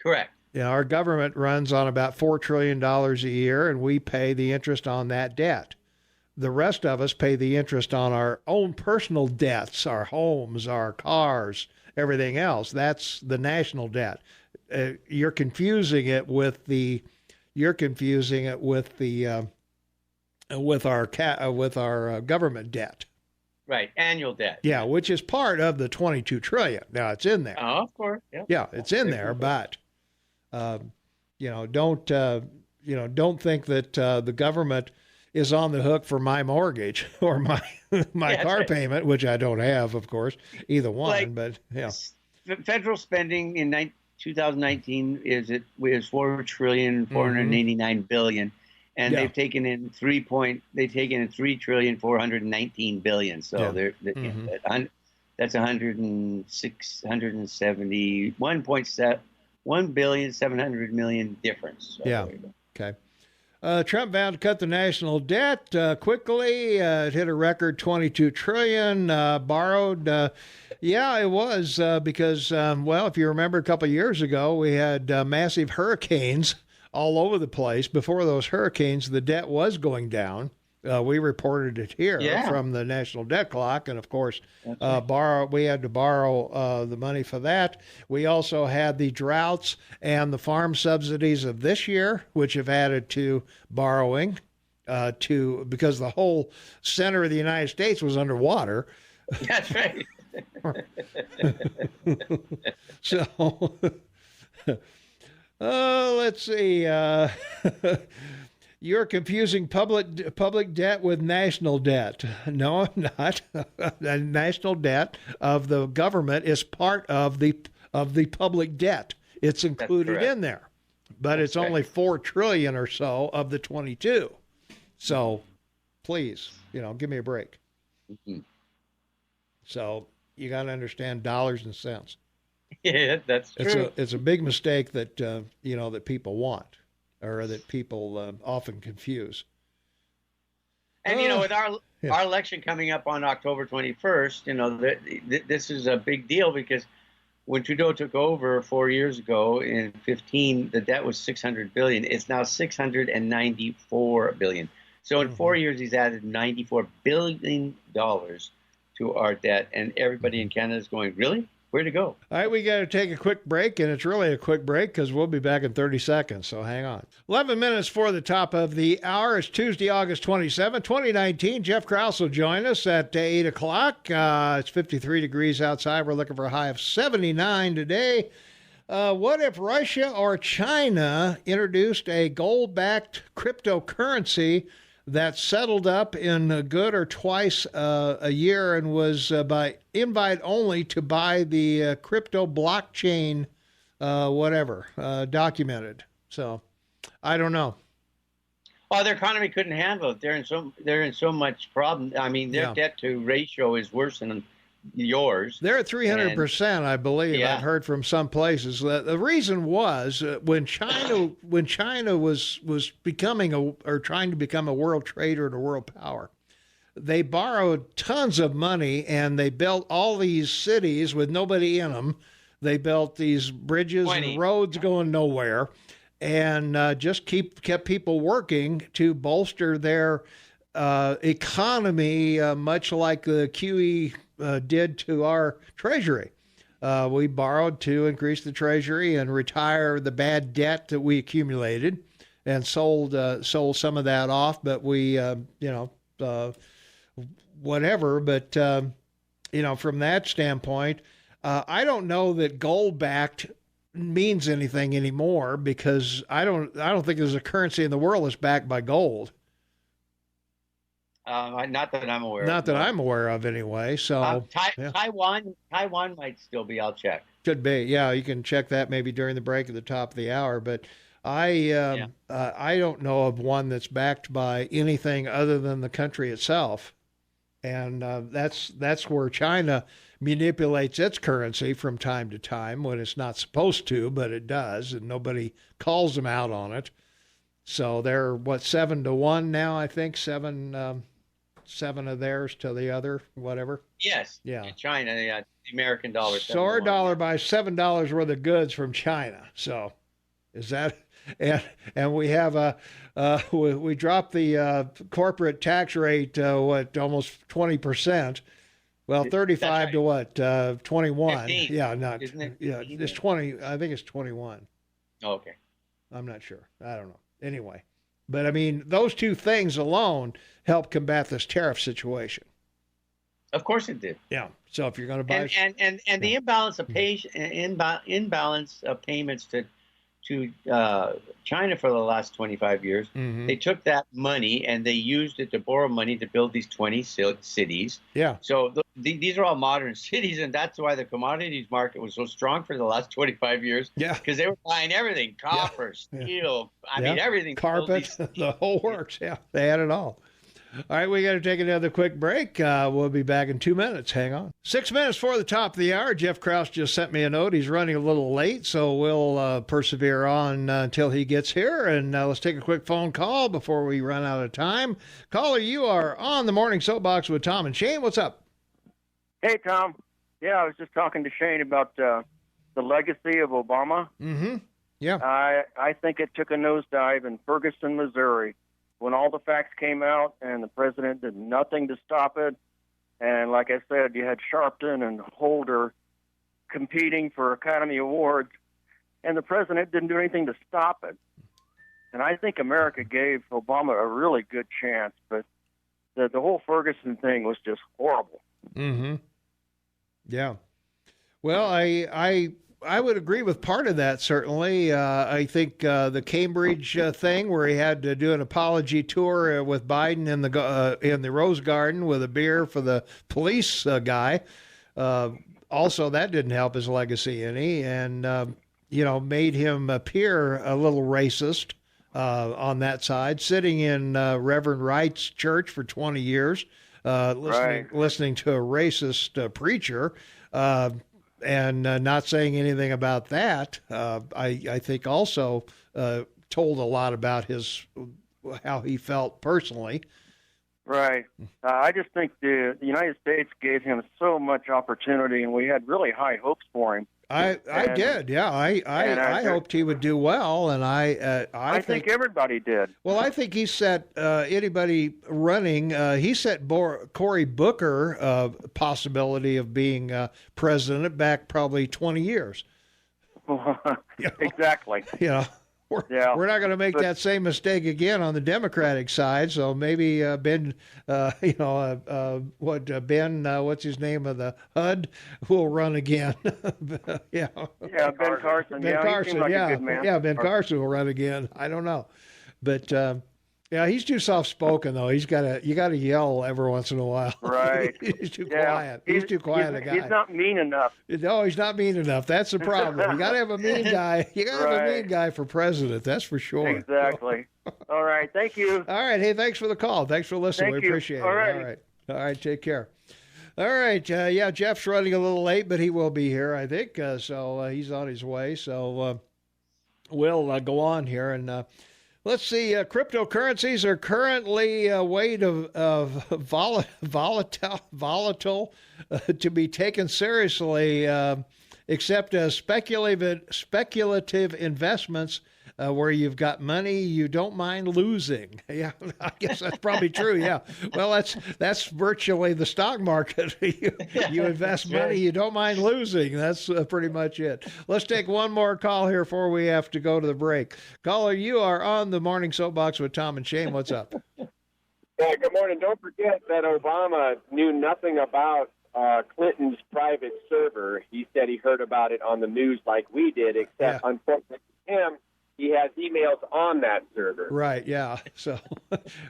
Correct. Our government runs on about $4 trillion a year, and we pay the interest on that debt. The rest of us pay the interest on our own personal debts, our homes, our cars, everything else. That's the national debt. You're confusing it with our government debt. Right, annual debt. Yeah, which is part of the $22 trillion. Now it's in there. Oh, of course. Yeah, it's in there, but don't think that the government is on the hook for my mortgage or my car payment, which I don't have, of course, either one. But federal spending in 2019 is $4.489 trillion. And they've taken in $3.419 billion. So that's 1.7 billion difference. So Okay. Trump vowed to cut the national debt quickly. It hit a record $22 trillion. Borrowed. It was because if you remember a couple of years ago, we had massive hurricanes all over the place. Before those hurricanes, the debt was going down. We reported it here from the National Debt Clock, and of course, we had to borrow the money for that. We also had the droughts and the farm subsidies of this year, which have added to borrowing, because the whole center of the United States was underwater. That's right. So. Let's see. You're confusing public debt with national debt. No, I'm not. The national debt of the government is part of the public debt. It's included in there, but it's only $4 trillion or so of the 22. So Please, give me a break. Mm-hmm. So you got to understand dollars and cents. Yeah, that's true. It's a big mistake that that people want, or that people often confuse. And with our election coming up on October 21st, this is a big deal, because when Trudeau took over 4 years ago in 2015, the debt was $600 billion. It's now $694 billion. So in 4 years, he's added $94 billion to our debt, and everybody in Canada is going, really? Where'd it go? All right, we got to take a quick break, and it's really a quick break because we'll be back in 30 seconds, so hang on. 11 minutes for the top of the hour. It's Tuesday, August 27, 2019. Jeff Krauss will join us at 8 o'clock. It's 53 degrees outside. We're looking for a high of 79 today. What if Russia or China introduced a gold-backed cryptocurrency that settled up in a good or twice a year and was by invite only to buy the crypto blockchain, documented? So I don't know. Well, their economy couldn't handle it. They're in so much problem. I mean, their debt to ratio is worse than yours. They're at 300%, I believe. Yeah. I've heard from some places. The reason was when China was becoming trying to become a world trader and a world power, they borrowed tons of money and they built all these cities with nobody in them. They built these bridges and roads going nowhere, and just kept people working to bolster their economy, much like the QE did to our treasury. We borrowed to increase the treasury and retire the bad debt that we accumulated, and sold some of that off. But we, whatever. But from that standpoint, I don't know that gold-backed means anything anymore, because I don't think there's a currency in the world that's backed by gold. Not that I'm aware of. Not that I'm aware of, anyway. So Taiwan might still be. I'll check. Could be. Yeah, you can check that maybe during the break at the top of the hour. But I don't know of one that's backed by anything other than the country itself, and that's where China manipulates its currency from time to time when it's not supposed to, but it does, and nobody calls them out on it. So they're 7-1 now. I think seven of theirs to the other, whatever. Yes. Yeah. In China, the American dollar. So our dollar buys $7 worth of goods from China. So is that, and we have we dropped the corporate tax rate, almost 20%. Well, 35 to what? 21. 15. Yeah, not. Isn't it 15? Yeah, it's 20. I think it's 21. Oh, okay. I'm not sure. I don't know. Anyway, but I mean, those two things alone help combat this tariff situation. Of course it did. Yeah. So if you're going to buy, and the imbalance of imbalance of payments to China for the last 25 years, they took that money and they used it to borrow money to build these 20 cities. Yeah. So these are all modern cities, and that's why the commodities market was so strong for the last 25 years. Yeah. Because they were buying everything: copper, steel. I mean, everything. Carpet, the whole works. Yeah. They had it all. All right, we got to take another quick break. We'll be back in 2 minutes. Hang on. 6 minutes for the top of the hour. Jeff Krauss just sent me a note. He's running a little late, so we'll persevere on until he gets here. And let's take a quick phone call before we run out of time. Caller, you are on the Morning Soapbox with Tom and Shane. What's up? Hey, Tom. Yeah, I was just talking to Shane about the legacy of Obama. Mm-hmm. Yeah. I think it took a nosedive in Ferguson, Missouri, when all the facts came out and the president did nothing to stop it. And like I said, you had Sharpton and Holder competing for Academy Awards, and the president didn't do anything to stop it. And I think America gave Obama a really good chance, but the whole Ferguson thing was just horrible. Mm-hmm. Yeah. Well, I would agree with part of that, certainly. I think the Cambridge thing, where he had to do an apology tour with Biden in the Rose Garden with a beer for the police guy, also that didn't help his legacy any, and made him appear a little racist on that side, sitting in Reverend Wright's church for 20 years, listening to a racist preacher, and not saying anything about that. I think also told a lot about how he felt personally. Right. I just think the United States gave him so much opportunity, and we had really high hopes for him. I did, yeah. I hoped he would do well, and I think everybody did. Well, I think he set anybody running. He set Cory Booker possibility of being president back probably 20 years. Exactly. We're not going to make that same mistake again on the Democratic side. So maybe Ben, what's his name of the HUD, will run again. Ben Carson. Ben Carson, like a good man. Yeah, Ben Carson will run again. I don't know, but he's too soft-spoken though. You got to yell every once in a while. Right. He's too quiet. He's too quiet a guy. He's not mean enough. No, he's not mean enough. That's the problem. You got to have a mean guy. You got to have a mean guy for president. That's for sure. Exactly. All right. Thank you. All right. Hey, thanks for the call. Thanks for listening. We appreciate it. All right. All right. Take care. All right. Jeff's running a little late, but he will be here, I think. So he's on his way. So we'll go on here and. Let's see. Cryptocurrencies are currently weight of volatile to be taken seriously, except as speculative investments where you've got money you don't mind losing. Yeah, I guess that's probably true. Yeah. Well, that's virtually the stock market. You invest money you don't mind losing. That's pretty much it. Let's take one more call here before we have to go to the break. Caller, you are on the Morning Soapbox with Tom and Shane. What's up? Yeah, good morning. Don't forget that Obama knew nothing about Clinton's private server. He said he heard about it on the news like we did, except unfortunately for him, he has emails on that server. Right, yeah. So,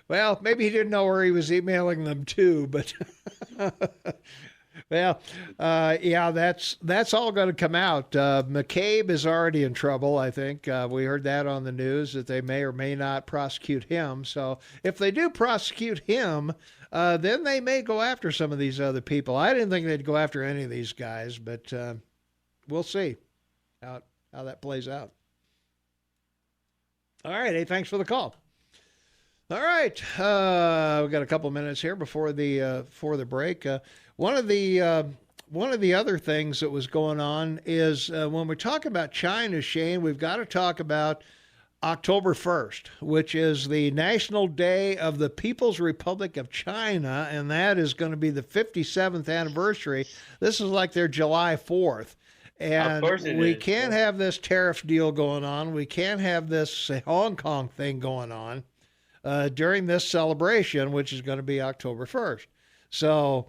well, maybe he didn't know where he was emailing them to, but, well, that's all going to come out. McCabe is already in trouble, I think. We heard that on the news, that they may or may not prosecute him. So if they do prosecute him, then they may go after some of these other people. I didn't think they'd go after any of these guys, but we'll see how that plays out. All right. Hey, thanks for the call. All right. We've got a couple minutes here before the break. One of the other things that was going on is when we talk about China, Shane, we've got to talk about October 1st, which is the National Day of the People's Republic of China, and that is going to be the 57th anniversary. This is like their July 4th. And we can't have this tariff deal going on. We can't have this Hong Kong thing going on during this celebration, which is going to be October 1st. So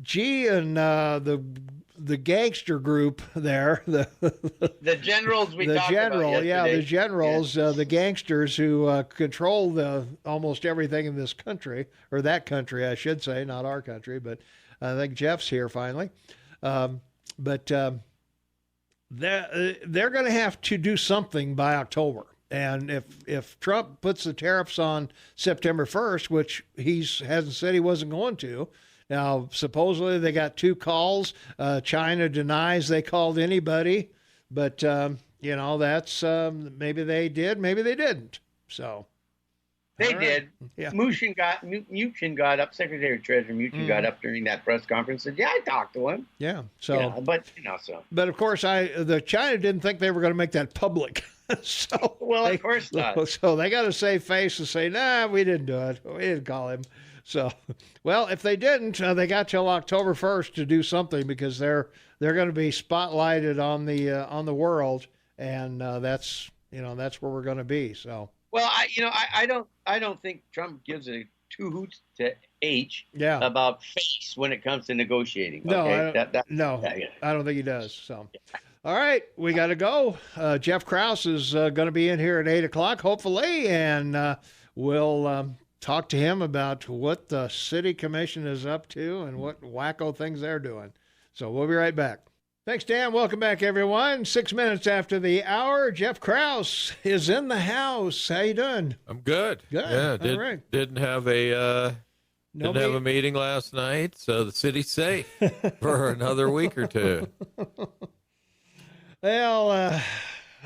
G and the gangster group there, the generals we talked about yesterday. The generals, the gangsters who control almost everything in this country, or that country, I should say, not our country, but I think Jeff's here finally. They're going to have to do something by October. And if Trump puts the tariffs on September 1st, which he hasn't said he wasn't going to, now supposedly they got 2 calls. China denies they called anybody, but that's maybe they did, maybe they didn't. So they did. Yeah. Mnuchin got up. Secretary of Treasury Mnuchin got up during that press conference and said, "Yeah, I talked to him." Yeah. So, but of course, the China didn't think they were going to make that public. So of course not. So they got to save face and say, "Nah, we didn't do it. We didn't call him." So, well, if they didn't, they got till October 1st to do something because they're going to be spotlighted on the world, and that's where we're going to be. So. Well, I don't think Trump gives a 2 hoots to H about face when it comes to negotiating. No, okay? I don't think he does. So, all right, we got to go. Jeff Krauss is going to be in here at 8:00, hopefully, and we'll talk to him about what the city commission is up to and what wacko things they're doing. So we'll be right back. Thanks, Dan. Welcome back, everyone. 6 minutes after the hour, Jeff Krauss is in the house. How you doing? I'm good. Good. Yeah, All right. Didn't have a meeting last night, so the city's safe for another week or two. Well,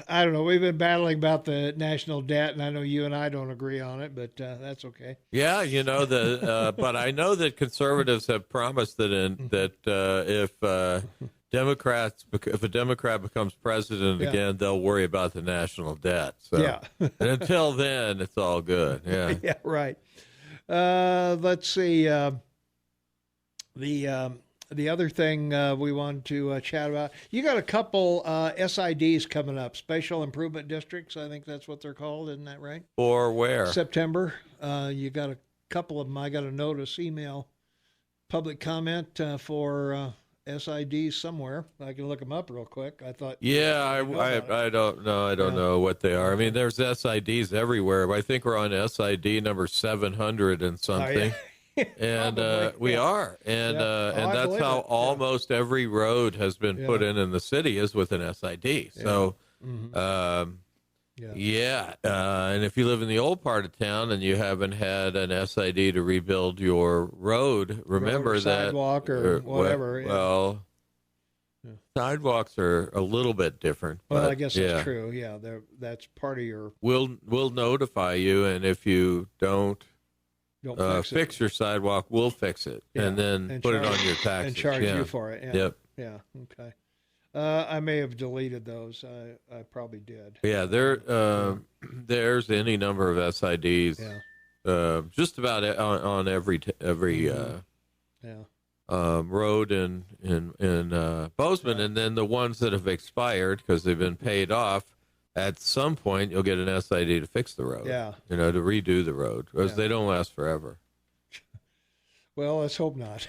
I don't know. We've been battling about the national debt, and I know you and I don't agree on it, but that's okay. Yeah, but I know that conservatives have promised that if a Democrat becomes president again, they'll worry about the national debt. So and until then, it's all good. Yeah. Yeah. Right. Let's see. The other thing we wanted to chat about, you got a couple SIDs coming up, Special Improvement Districts. I think that's what they're called. Isn't that right? Or where? September. You got a couple of them. I got a notice, email, public comment for SIDs somewhere. I can look them up real quick. I thought. Yeah, I don't know. I don't know what they are. I mean, there's SIDs everywhere. I think we're on SID number 700 and something. Oh, yeah. And we are. And that's how almost every road has been put in the city is with an SID. So, and if you live in the old part of town and you haven't had an SID to rebuild your road, remember that sidewalk or whatever. Well, sidewalks are a little bit different. Well, but, I guess that's true. Yeah, that's part of your. We'll notify you, and if you don't fix your sidewalk, we'll fix it, and then put it on your taxes. And charge you for it. Yeah. Yep. Yeah, okay. I may have deleted those. I probably did. Yeah, there's any number of SIDs, just about on every road in Bozeman, and then the ones that have expired because they've been paid off. At some point, you'll get an SID to fix the road. Yeah. To redo the road, because they don't last forever. Well, let's hope not.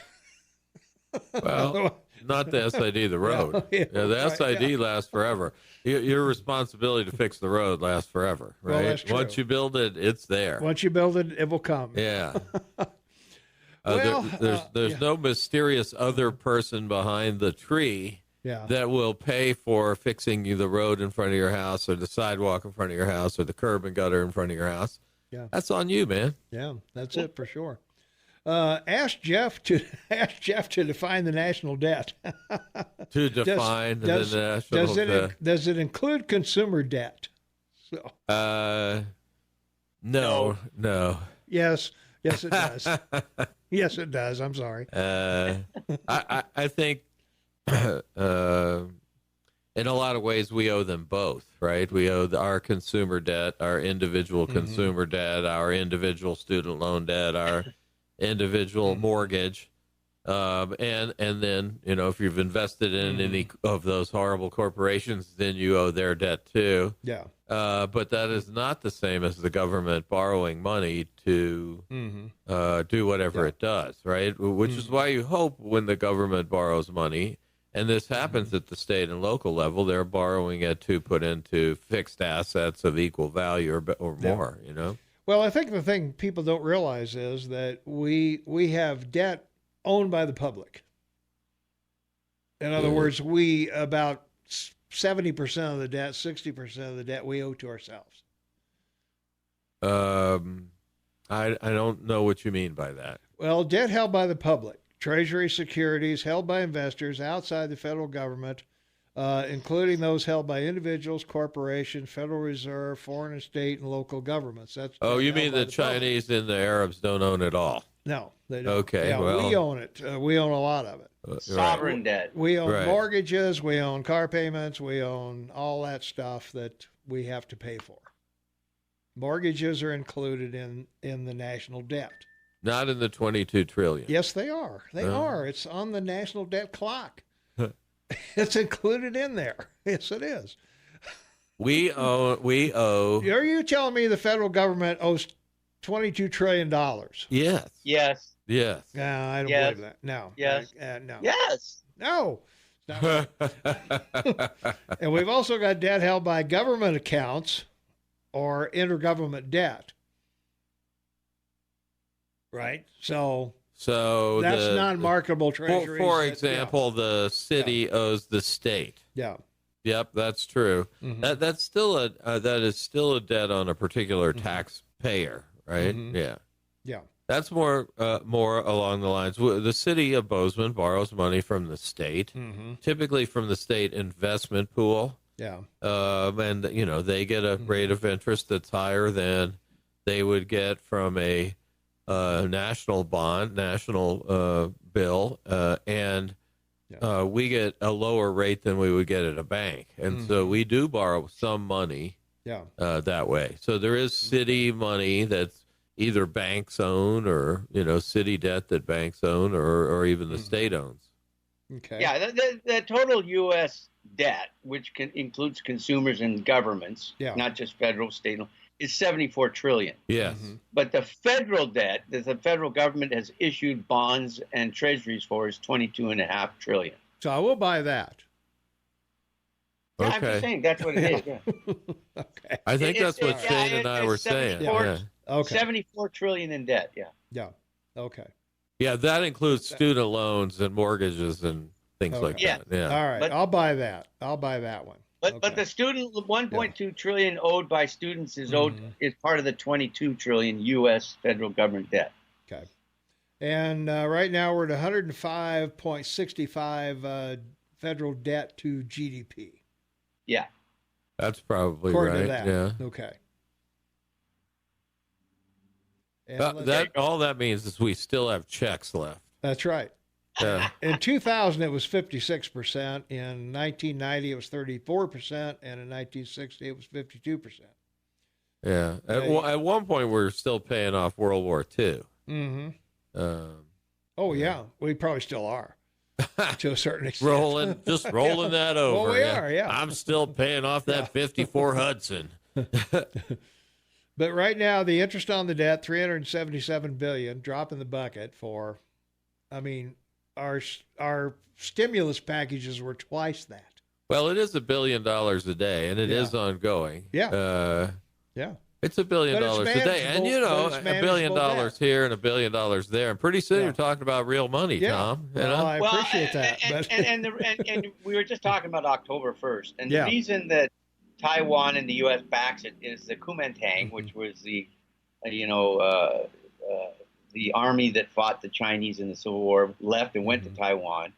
Well, not the SID, the road. The SID lasts forever. Your responsibility to fix the road lasts forever, right? Well, that's true. Once you build it, it's there. Once you build it, it will come. Yeah. There's no mysterious other person behind the tree that will pay for fixing you the road in front of your house or the sidewalk in front of your house or the curb and gutter in front of your house. Yeah. That's on you, man. Yeah, that's it for sure. Ask Jeff to define the national debt. To define the national debt. Does it include consumer debt? So. No. Yes, it does. Yes, it does. I'm sorry. I think in a lot of ways we owe them both, right? We owe our consumer debt, our individual consumer debt, our individual student loan debt, our individual mortgage, and then if you've invested in any of those horrible corporations, then you owe their debt too. Yeah. But that is not the same as the government borrowing money to do whatever it does, right? Which is why you hope when the government borrows money, and this happens at the state and local level, they're borrowing it to put into fixed assets of equal value or more, Well, I think the thing people don't realize is that we have debt owned by the public. In other words, we about 70% of the debt, 60% of the debt we owe to ourselves. I don't know what you mean by that. Well, debt held by the public, Treasury securities held by investors outside the federal government, including those held by individuals, corporations, Federal Reserve, foreign and state, and local governments. You mean the Chinese and the Arabs don't own it all? No, they don't. Okay, we own it. We own a lot of it. Sovereign debt. We own mortgages. We own car payments. We own all that stuff that we have to pay for. Mortgages are included in the national debt. Not in the $22 trillion. Yes, they are. They are. It's on the national debt clock. It's included in there. Yes, it is. We owe. Are you telling me the federal government owes $22 trillion? Yes. Yes. Yes. No, I don't believe that. No. Yes. No. Yes. No. And we've also got debt held by government accounts or intergovernment debt. Right? So So that's non-marketable treasuries. For example, the city owes the state. Yeah. Yep, that's true. Mm-hmm. That is still a debt on a particular taxpayer, right? Mm-hmm. Yeah. Yeah. That's more along the lines. The city of Bozeman borrows money from the state, typically from the state investment pool. Yeah. And they get a rate of interest that's higher than they would get from a national bill, and we get a lower rate than we would get at a bank, and so we do borrow some money. That way. So there is city money that's either banks own or city debt that banks own or even the state owns. Okay. Yeah, the total U.S. debt, which includes consumers and governments, not just federal, state, is $74 trillion. Yes. But the federal debt that the federal government has issued bonds and treasuries for is $22.5 trillion. So I will buy that. Yeah, I'm just saying that's what it is. Yeah. Okay. I think that's what Shane and I were saying. Yeah. Okay. $74 trillion in debt. Yeah. Yeah. Okay. Yeah, that includes student loans and mortgages and things like that. Yeah. All right. I'll buy that. I'll buy that one. But the student 1.2 trillion owed by students is is part of the 22 trillion U.S. federal government debt. Okay. And right now we're at 105.65 federal debt to GDP. Yeah. That's probably According right. to that. Yeah. Okay. All that means is we still have checks left. That's right. Yeah. In 2000, it was 56%. In 1990, it was 34%. And in 1960, it was 52%. Yeah. At one point, we were still paying off World War II. Mm-hmm. Oh, yeah. We probably still are to a certain extent. rolling that over. Well, we are, yeah. I'm still paying off that 54 Hudson. But right now, the interest on the debt, $377 billion, drop in the bucket for, our stimulus packages were twice that. Well, it is $1 billion a day, and it is ongoing. Yeah. It's $1 billion a day, and $1 billion here and $1 billion there, and pretty soon you're talking about real money, Tom. I appreciate that. And we were just talking about October 1st, and the reason that Taiwan and the U.S. backs it is the Kuomintang, which was the army that fought the Chinese in the Civil War, left and went to Taiwan.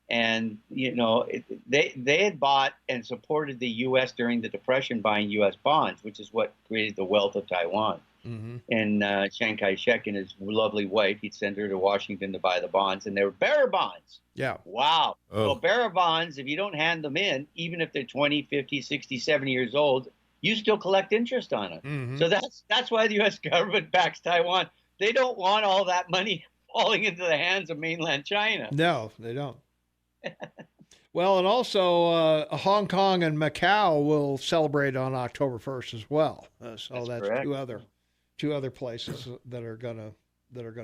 And, they had bought and supported the U.S. during the Depression buying U.S. bonds, which is what created the wealth of Taiwan. And Chiang Kai-shek and his lovely wife, he'd send her to Washington to buy the bonds, and they were bearer bonds. Yeah. Wow. Well, bearer bonds, if you don't hand them in, even if they're 20, 50, 60, 70 years old, you still collect interest on it. So that's why the U.S. government backs Taiwan. They don't want all that money falling into the hands of mainland China. No, they don't. Well, and also Hong Kong and Macau will celebrate on October 1st as well. So that's two other places that are gonna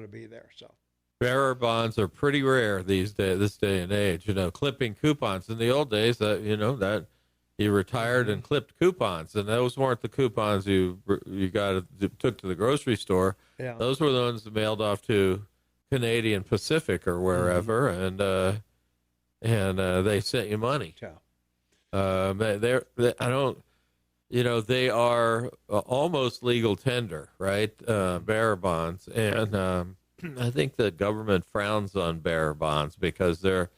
be there. So bearer bonds are pretty rare this day and age. Clipping coupons in the old days. That you retired and clipped coupons, and those weren't the coupons you took to the grocery store. Yeah. Those were the ones that mailed off to Canadian Pacific or wherever, and they sent you money. Yeah. They are almost legal tender, right? Bearer bonds, and I think the government frowns on bearer bonds because they're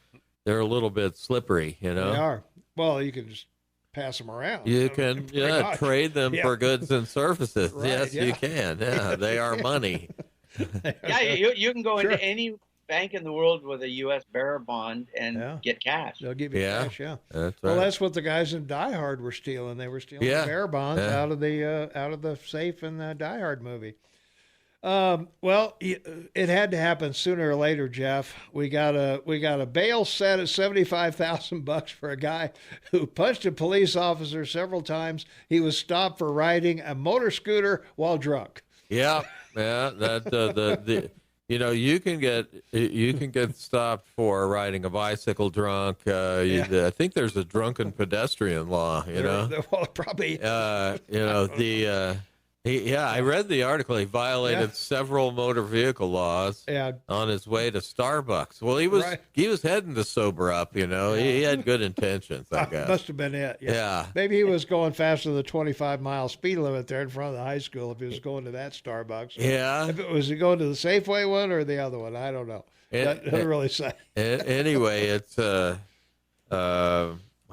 a little bit slippery. They are. Well, you can just pass them around. You can trade them for goods and services. Right, yes, you can. Yeah, they are money. You can go into any bank in the world with a U.S. bearer bond and get cash. They'll give you cash. Yeah, that's right. Well, that's what the guys in Die Hard were stealing. They were stealing bearer bonds out of the safe in the Die Hard movie. Well, it had to happen sooner or later, Jeff. We got a bail set at $75,000 for a guy who punched a police officer several times. He was stopped for riding a motor scooter while drunk. Yeah. That you can get stopped for riding a bicycle drunk. I think there's a drunken pedestrian law. Well, probably. I read the article. He violated several motor vehicle laws on his way to Starbucks. Well, he was heading to sober up, you know. Yeah. He had good intentions, I guess. Must have been it. Yeah. Maybe he was going faster than the 25-mile speed limit there in front of the high school if he was going to that Starbucks. Yeah. If it was he going to the Safeway one or the other one, I don't know. That doesn't really say. Anyway, it's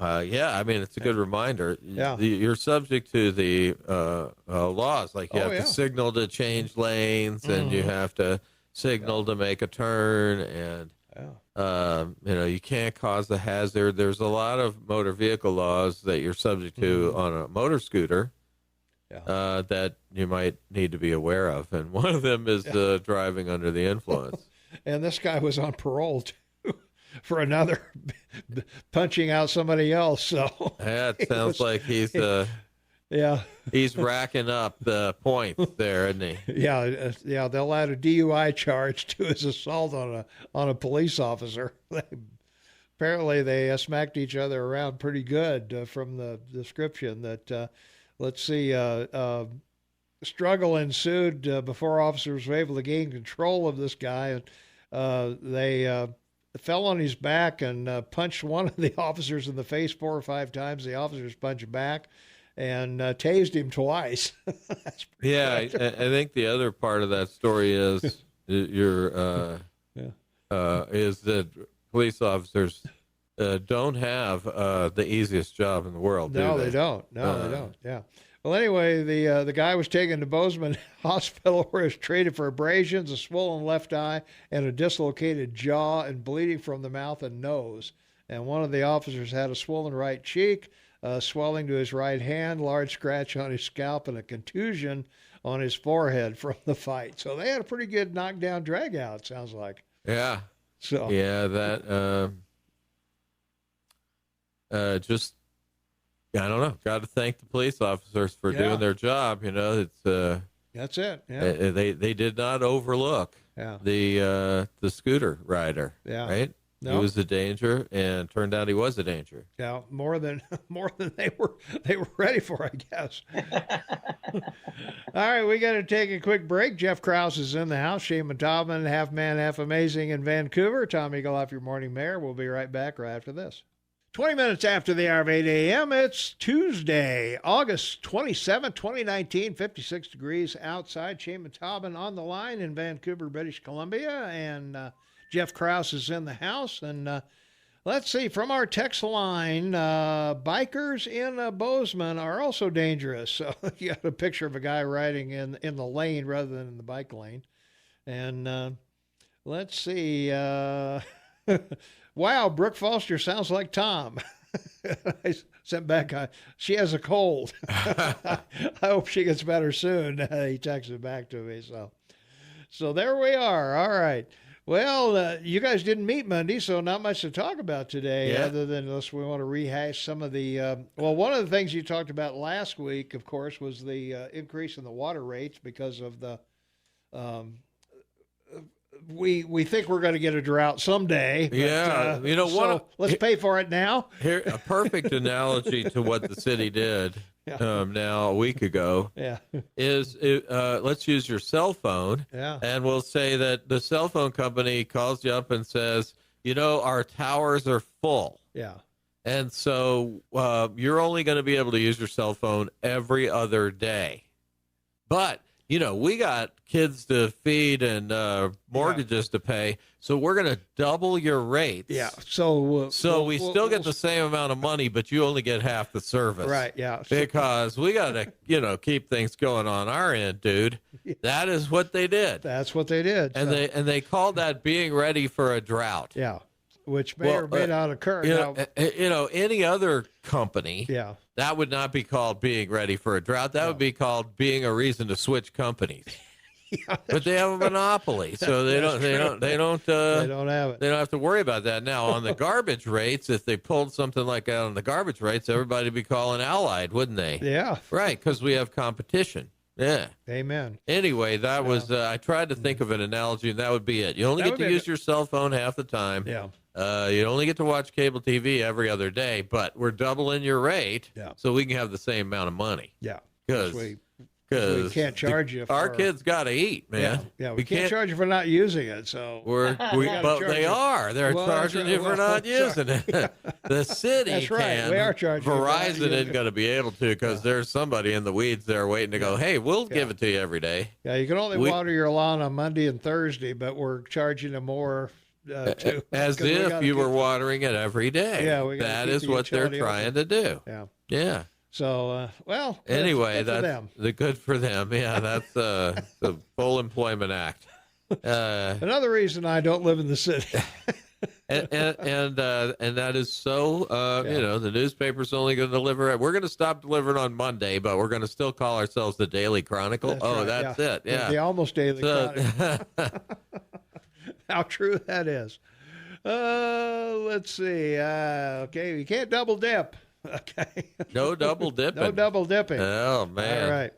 I mean, it's a good reminder. Yeah. You're subject to the laws. Like you have to signal to change lanes, and you have to signal to make a turn, and you know, you can't cause a hazard. There's a lot of motor vehicle laws that you're subject to on a motor scooter that you might need to be aware of, and one of them is driving under the influence. And this guy was on parole too. For another punching out somebody else. So it sounds like he's he's racking up the points there, isn't he? Yeah. They'll add a DUI charge to his assault on a police officer. Apparently, they smacked each other around pretty good from the description. That let's see, struggle ensued before officers were able to gain control of this guy, and they fell on his back and punched one of the officers in the face 4 or 5 times. The officers punched back and tased him twice. I think the other part of that story is is that police officers don't have the easiest job in the world. No, they don't. No, they don't. Yeah. Well, anyway, the guy was taken to Bozeman Hospital where he was treated for abrasions, a swollen left eye, and a dislocated jaw and bleeding from the mouth and nose. And one of the officers had a swollen right cheek, swelling to his right hand, large scratch on his scalp, and a contusion on his forehead from the fight. So they had a pretty good knockdown drag out, sounds like. Yeah. So that just. I don't know. Got to thank the police officers for doing their job. You know, it's that's it. Yeah. They did not overlook the scooter rider. Yeah. Right. No. He was a danger, and turned out he was a danger. Yeah, more than they were ready for, I guess. All right, we got to take a quick break. Jeff Krauss is in the house. Shane Taubman, half man, half amazing in Vancouver. Tom Eagleoff, your morning mayor. We'll be right back right after this. 20 minutes after the hour of 8 a.m., it's Tuesday, August 27, 2019, 56 degrees outside. Shane Taubman on the line in Vancouver, British Columbia, and Jeff Krauss is in the house. And let's see, from our text line, bikers in Bozeman are also dangerous. So you got a picture of a guy riding in the lane rather than in the bike lane. And let's see. Wow, Brooke Foster sounds like Tom. I sent back, she has a cold. I hope she gets better soon. He texted back to me. So there we are. All right. Well, you guys didn't meet Monday, so not much to talk about today other than unless we want to rehash some of the, one of the things you talked about last week, of course, was the increase in the water rates because of the, we think we're going to get a drought someday. But, let's pay for it now. Here, a perfect analogy to what the city did now a week ago is let's use your cell phone, and we'll say that the cell phone company calls you up and says, our towers are full. Yeah. And so you're only going to be able to use your cell phone every other day. But we got kids to feed and mortgages to pay, so we're going to double your rates. Yeah. So we still get the same amount of money, but you only get half the service. Right. Yeah. Because we got to, keep things going on our end, dude. That is what they did. That's what they did. And they called that being ready for a drought. Yeah. Which may or may not occur. Any other company, that would not be called being ready for a drought. That would be called being a reason to switch companies. But they have a monopoly, so they don't have it. They don't have to worry about that. Now on the garbage rates, if they pulled something like that on the garbage rates, everybody would be calling Allied, wouldn't they? Yeah. Right, because we have competition. Yeah. Amen. Anyway, that was I tried to think of an analogy, and that would be it. You only get to use your cell phone half the time. Yeah. You only get to watch cable TV every other day, but we're doubling your rate so we can have the same amount of money. Yeah. Because because we can't charge you. Our kids got to eat, man. Yeah, we can't charge you for not using it. So but they are. They're charging you for not using it. The city that's right. can. We are charging. Verizon isn't going to be able to because there's somebody in the weeds there waiting to go, hey, we'll give it to you every day. Yeah, you can only water your lawn on Monday and Thursday, but we're charging them more. As if you were watering it every day. Yeah, that is what they're trying to do. Yeah. So, anyway, that's good for them. Yeah, that's the Full Employment Act. Another reason I don't live in the city. and that is so. The newspaper's only going to deliver it. We're going to stop delivering on Monday, but we're going to still call ourselves the Daily Chronicle. That's it. Yeah, the almost Daily Chronicle. How true that is. Let's see. Okay, you can't double dip. Okay. No double dipping. No double dipping. Oh, man. All right.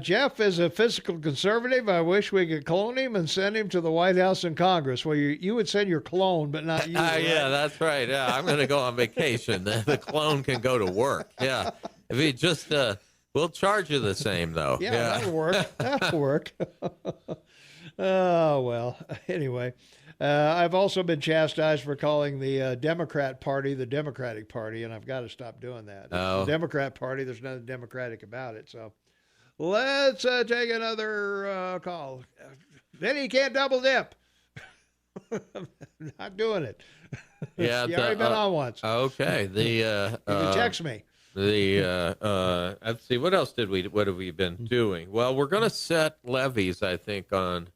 Jeff is a fiscal conservative. I wish we could clone him and send him to the White House and Congress. Well, you would send your clone, but not you. Right? Yeah, that's right. Yeah, I'm going to go on vacation. The clone can go to work. Yeah. If he just, we'll charge you the same, though. Yeah. That'll work. That'll work. Oh, well, anyway, I've also been chastised for calling the Democrat Party the Democratic Party, and I've got to stop doing that. Oh. The Democrat Party, there's nothing democratic about it. So let's take another call. Then he can't double dip. Not doing it. Yeah, you already been on once. Okay. You can text me. Let's see, what have we been doing? Well, we're going to set levies, I think, on,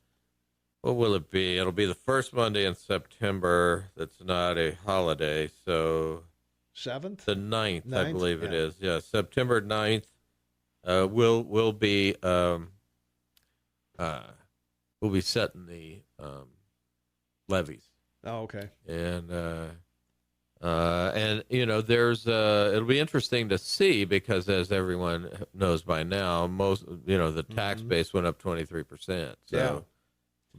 what will it be? It'll be the first Monday in September. That's not a holiday. So 7th? The 9th, I believe it is. Yeah. September 9th. We'll be setting the levies. Oh, okay. And there's it'll be interesting to see because as everyone knows by now, the tax base went up 23%. So it'll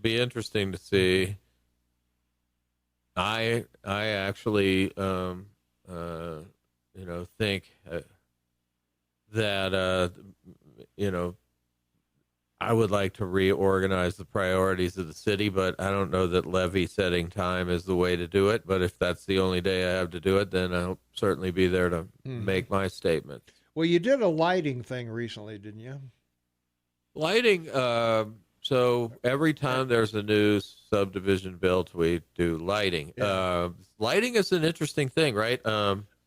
be interesting to see. I actually think that I would like to reorganize the priorities of the city, but I don't know that levy setting time is the way to do it. But if that's the only day I have to do it, then I'll certainly be there to make my statement. Well, you did a lighting thing recently, didn't you? Lighting, so every time there's a new subdivision built, we do lighting. Yeah. Lighting is an interesting thing, right?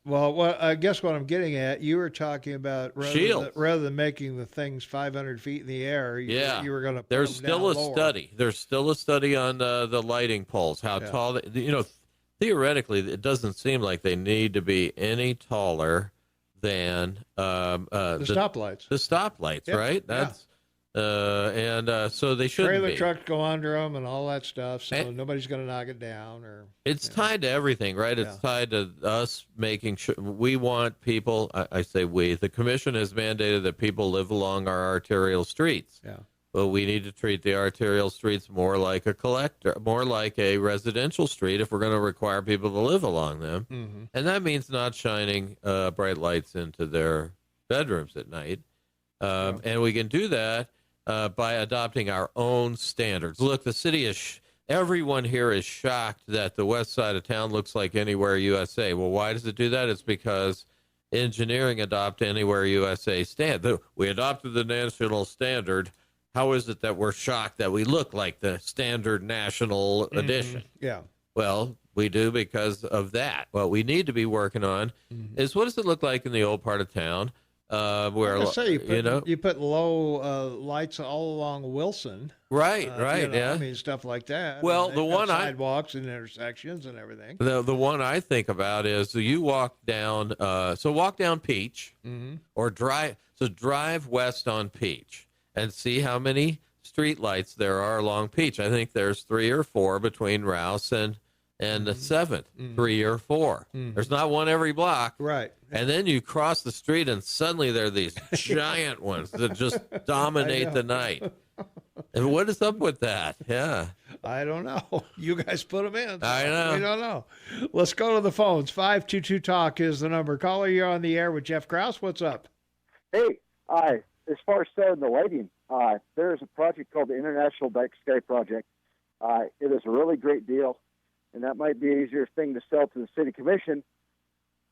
Well, I guess what I'm getting at, you were talking about rather than making the things 500 feet in the air, you were going to put There's them still down a lower. study. There's still a study on the lighting poles, how tall. Theoretically, it doesn't seem like they need to be any taller than the stoplights. The stoplights, right? That's so they shouldn't Trailer be. trucks go under them and all that stuff, so nobody's going to knock it down. It's tied to everything, right? It's tied to us making sure we want people. I say we. The commission has mandated that people live along our arterial streets. Yeah. Well, we need to treat the arterial streets more like a residential street if we're going to require people to live along them. Mm-hmm. And that means not shining bright lights into their bedrooms at night. And we can do that by adopting our own standards. Look, the city is, everyone here is shocked that the west side of town looks like Anywhere USA. Well, why does it do that? It's because engineering adopt Anywhere USA standard. We adopted the national standard. How is it that we're shocked that we look like the standard national edition? Yeah. Well, we do because of that. What we need to be working on is what does it look like in the old part of town? Where you put low lights all along Wilson, right? Yeah, I mean stuff like that. Well, the one sidewalks and intersections and everything. The one I think about is you walk down. Walk down Peach, or drive west on Peach and see how many street lights there are along Peach. I think there's 3 or 4 between Rouse and the 7th, 3 or 4. There's not one every block. Right. And then you cross the street and suddenly there are these giant ones that just dominate the night. And what is up with that? Yeah. I don't know. You guys put them in. So I know. We don't know. Let's go to the phones. 522-TALK is the number. Caller, you're on the air with Jeff Krauss. What's up? Hey. Hi. as far as selling the lighting, there is a project called the International Dark Sky Project. It is a really great deal, and that might be an easier thing to sell to the city commission,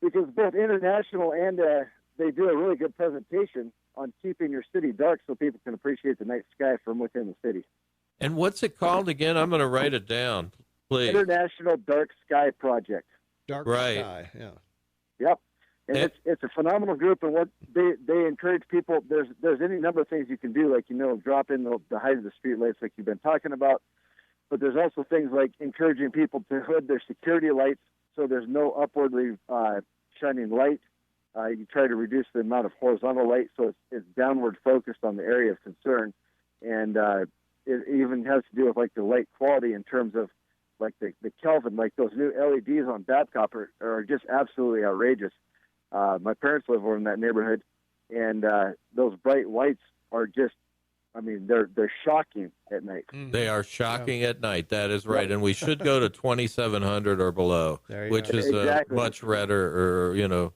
because both international and they do a really good presentation on keeping your city dark so people can appreciate the night sky from within the city. And what's it called again? I'm going to write it down, please. International Dark Sky Project. Dark Sky, yeah. Yep. And it's a phenomenal group, and what they encourage people. There's any number of things you can do, like drop in the height of the street lights, like you've been talking about. But there's also things like encouraging people to hood their security lights so there's no upwardly shining light. You try to reduce the amount of horizontal light so it's downward focused on the area of concern, and it even has to do with like the light quality in terms of like the Kelvin, like those new LEDs on Babcock are just absolutely outrageous. My parents live over in that neighborhood, and those bright lights are just, they're shocking at night. They are shocking at night. That is right. And we should go to 2700 or below, which is much redder or,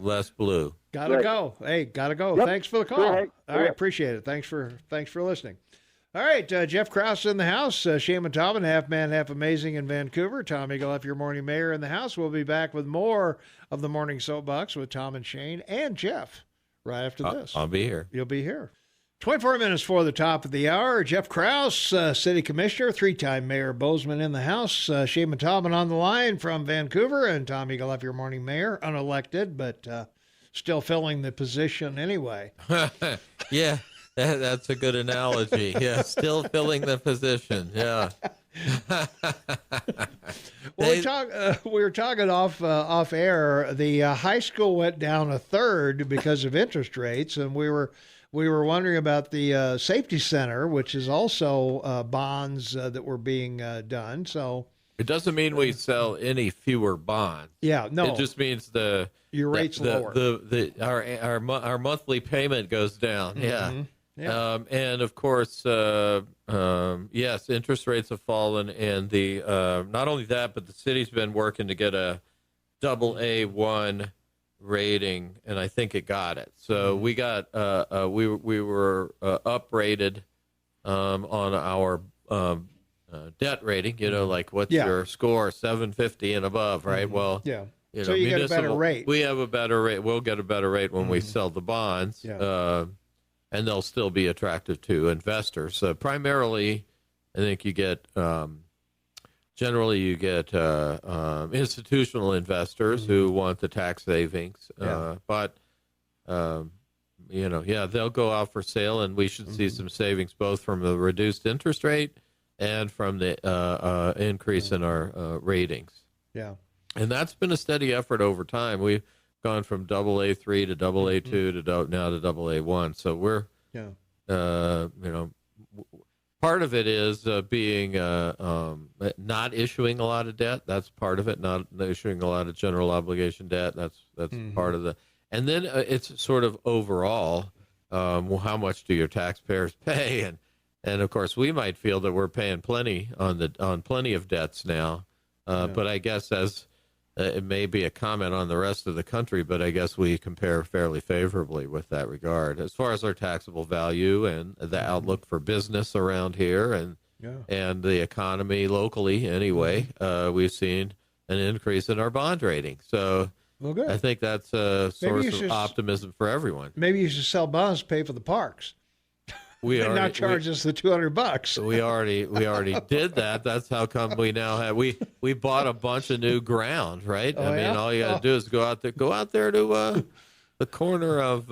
less blue. Gotta go. Hey, gotta go. Yep. Thanks for the call. All right, appreciate it. Thanks for listening. All right, Jeff Krauss in the house. Shaman Taubman, half man, half amazing in Vancouver. Tom Eagle, your morning mayor in the house. We'll be back with more of the morning soapbox with Tom and Shane and Jeff right after this. I'll be here. You'll be here. 24 minutes for the top of the hour. Jeff Krauss, city commissioner, three-time mayor Bozeman in the house. Shaman Taubman on the line from Vancouver, and Tom Eagle, your morning mayor, unelected, but still filling the position anyway. Yeah. That's a good analogy. Yeah, still filling the position. Yeah. Well, we were talking off air. The high school went down a third because of interest rates, and we were wondering about the safety center, which is also bonds that were being done. So it doesn't mean we sell any fewer bonds. Yeah, no. It just means your rate's lower. Our monthly payment goes down. Mm-hmm. Yeah. Yeah. And of course, yes, interest rates have fallen, and the not only that, but the city's been working to get a AA1 rating, and I think it got it. So we got we were uprated on our debt rating. Like what's your score? 750 and above, right? Mm-hmm. Well, yeah. So you get a better rate. We have a better rate. We'll get a better rate when we sell the bonds. Yeah. And they'll still be attractive to investors. Primarily, I think you get generally institutional investors who want the tax savings. But they'll go out for sale, and we should see some savings both from the reduced interest rate and from the increase in our ratings. Yeah, and that's been a steady effort over time. We've gone from AA3 to AA2 to now to AA1. So we're, part of it is being not issuing a lot of debt. That's part of it. Not issuing a lot of general obligation debt. That's part of and then it's sort of overall, how much do your taxpayers pay? And of course we might feel that we're paying plenty on plenty of debts now. But I guess it may be a comment on the rest of the country, but I guess we compare fairly favorably with that regard. As far as our taxable value and the outlook for business around here and the economy locally anyway, we've seen an increase in our bond rating. So good. I think that's a source of optimism for everyone. Maybe you should sell bonds to pay for the parks. Not charge us the $200. We already did that. That's how come we now have we bought a bunch of new ground, right? Oh, all you got to do is go out there to the corner of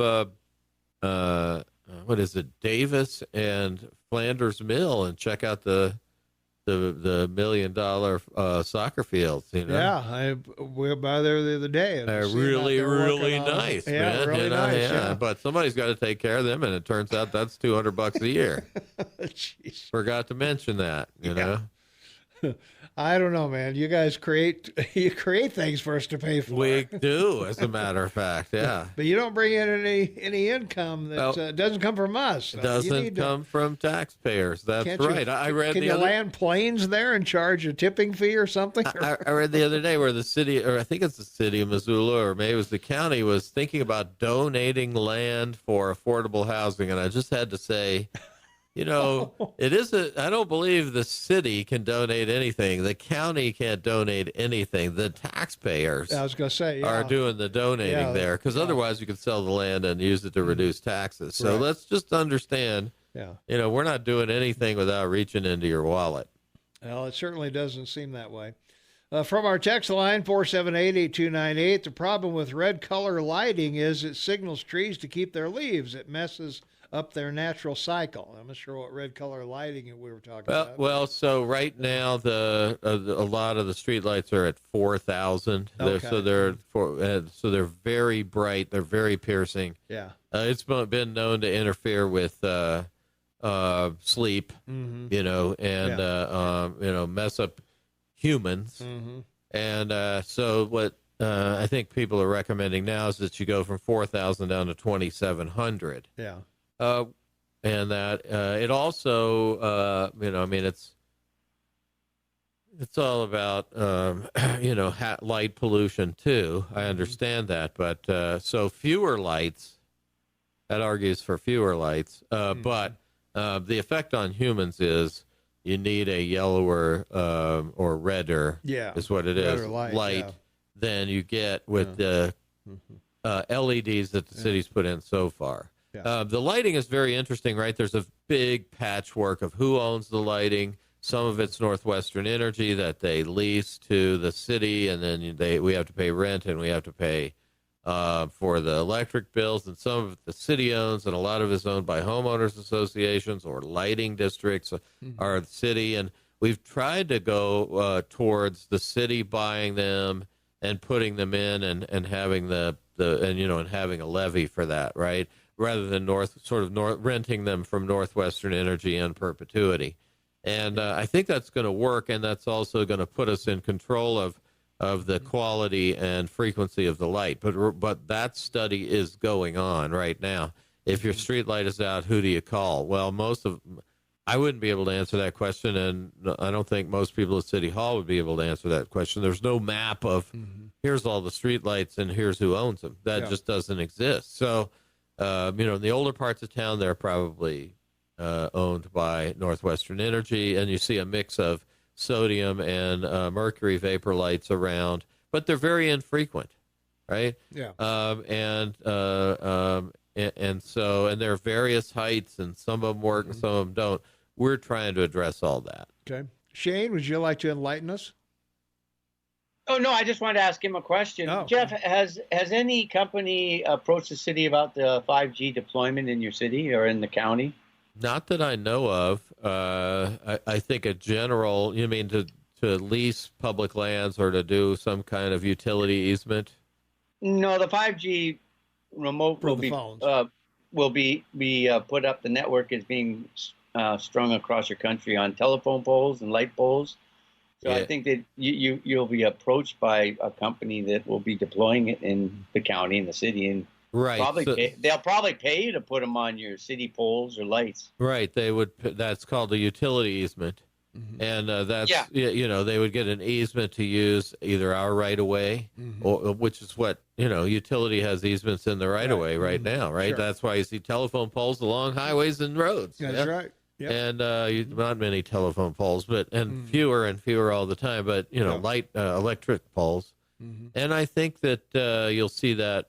what is it, Davis and Flanders Mill, and check out the $1 million soccer fields. Yeah, we were by there the other day. And they're really nice, man. Really nice. Yeah, but somebody's got to take care of them, and it turns out that's $200 a year. Jeez. Forgot to mention that. You know. I don't know, man. You guys create things for us to pay for. We do, as a matter of fact, yeah. But you don't bring in any income that doesn't come from us. It doesn't come from taxpayers. That's right. I read. Can you land planes there and charge a tipping fee or something? I read the other day where the city, or I think it's the city of Missoula, or maybe it was the county, was thinking about donating land for affordable housing, and I just had to say, it isn't. I don't believe the city can donate anything. The county can't donate anything. The taxpayers, I was going to say, are doing the donating there, because otherwise you could sell the land and use it to reduce taxes. So let's just understand. We're not doing anything without reaching into your wallet. Well, it certainly doesn't seem that way. From our text line, 478-8298, the problem with red color lighting is it signals trees to keep their leaves. It messes up their natural cycle. I'm not sure what red color lighting we were talking about. Well, so right now a lot of the street lights are at 4,000. Okay. So they're very bright. They're very piercing. Yeah. It's been known to interfere with sleep, and mess up humans. Mm-hmm. And so what I think people are recommending now is that you go from 4,000 down to 2,700. Yeah. And that it also, it's all about, light pollution too. I understand that, but so fewer lights, that argues for fewer lights. But the effect on humans is you need a yellower or redder, is what it is, light than you get with the LEDs that the city's put in so far. The lighting is very interesting, right? There's a big patchwork of who owns the lighting. Some of it's Northwestern Energy that they lease to the city, and then we have to pay rent and we have to pay for the electric bills. And some of it the city owns, and a lot of it is owned by homeowners associations or lighting districts are the city. And we've tried to go towards the city buying them and putting them in and having and having a levy for that, right? Rather than renting them from Northwestern Energy in perpetuity. And I think that's going to work, and that's also going to put us in control of the quality and frequency of the light. But that study is going on right now. If your street light is out, who do you call? Well, I wouldn't be able to answer that question, and I don't think most people at City Hall would be able to answer that question. There's no map of here's all the street lights and here's who owns them. That just doesn't exist. So, in the older parts of town, they're probably owned by Northwestern Energy, and you see a mix of sodium and mercury vapor lights around, but they're very infrequent, right? Yeah. And there are various heights, and some of them work and some of them don't. We're trying to address all that. Okay. Shane, would you like to enlighten us? Oh, no, I just wanted to ask him a question. Oh. Jeff, has any company approached the city about the 5G deployment in your city or in the county? Not that I know of. I think a general, you mean to lease public lands or to do some kind of utility easement? No, the 5G remote will be put up. The network is being strung across your country on telephone poles and light poles. So I think that you'll be approached by a company that will be deploying it in the county and the city, and they'll probably pay you to put them on your city poles or lights. Right, they would. That's called a utility easement, and that's they would get an easement to use either our right of way, or which is what utility has easements in the right of way right now, right? Sure. That's why you see telephone poles along highways and roads. That's right. Yep. And not many telephone poles, and fewer and fewer all the time. But light electric poles, and I think that you'll see that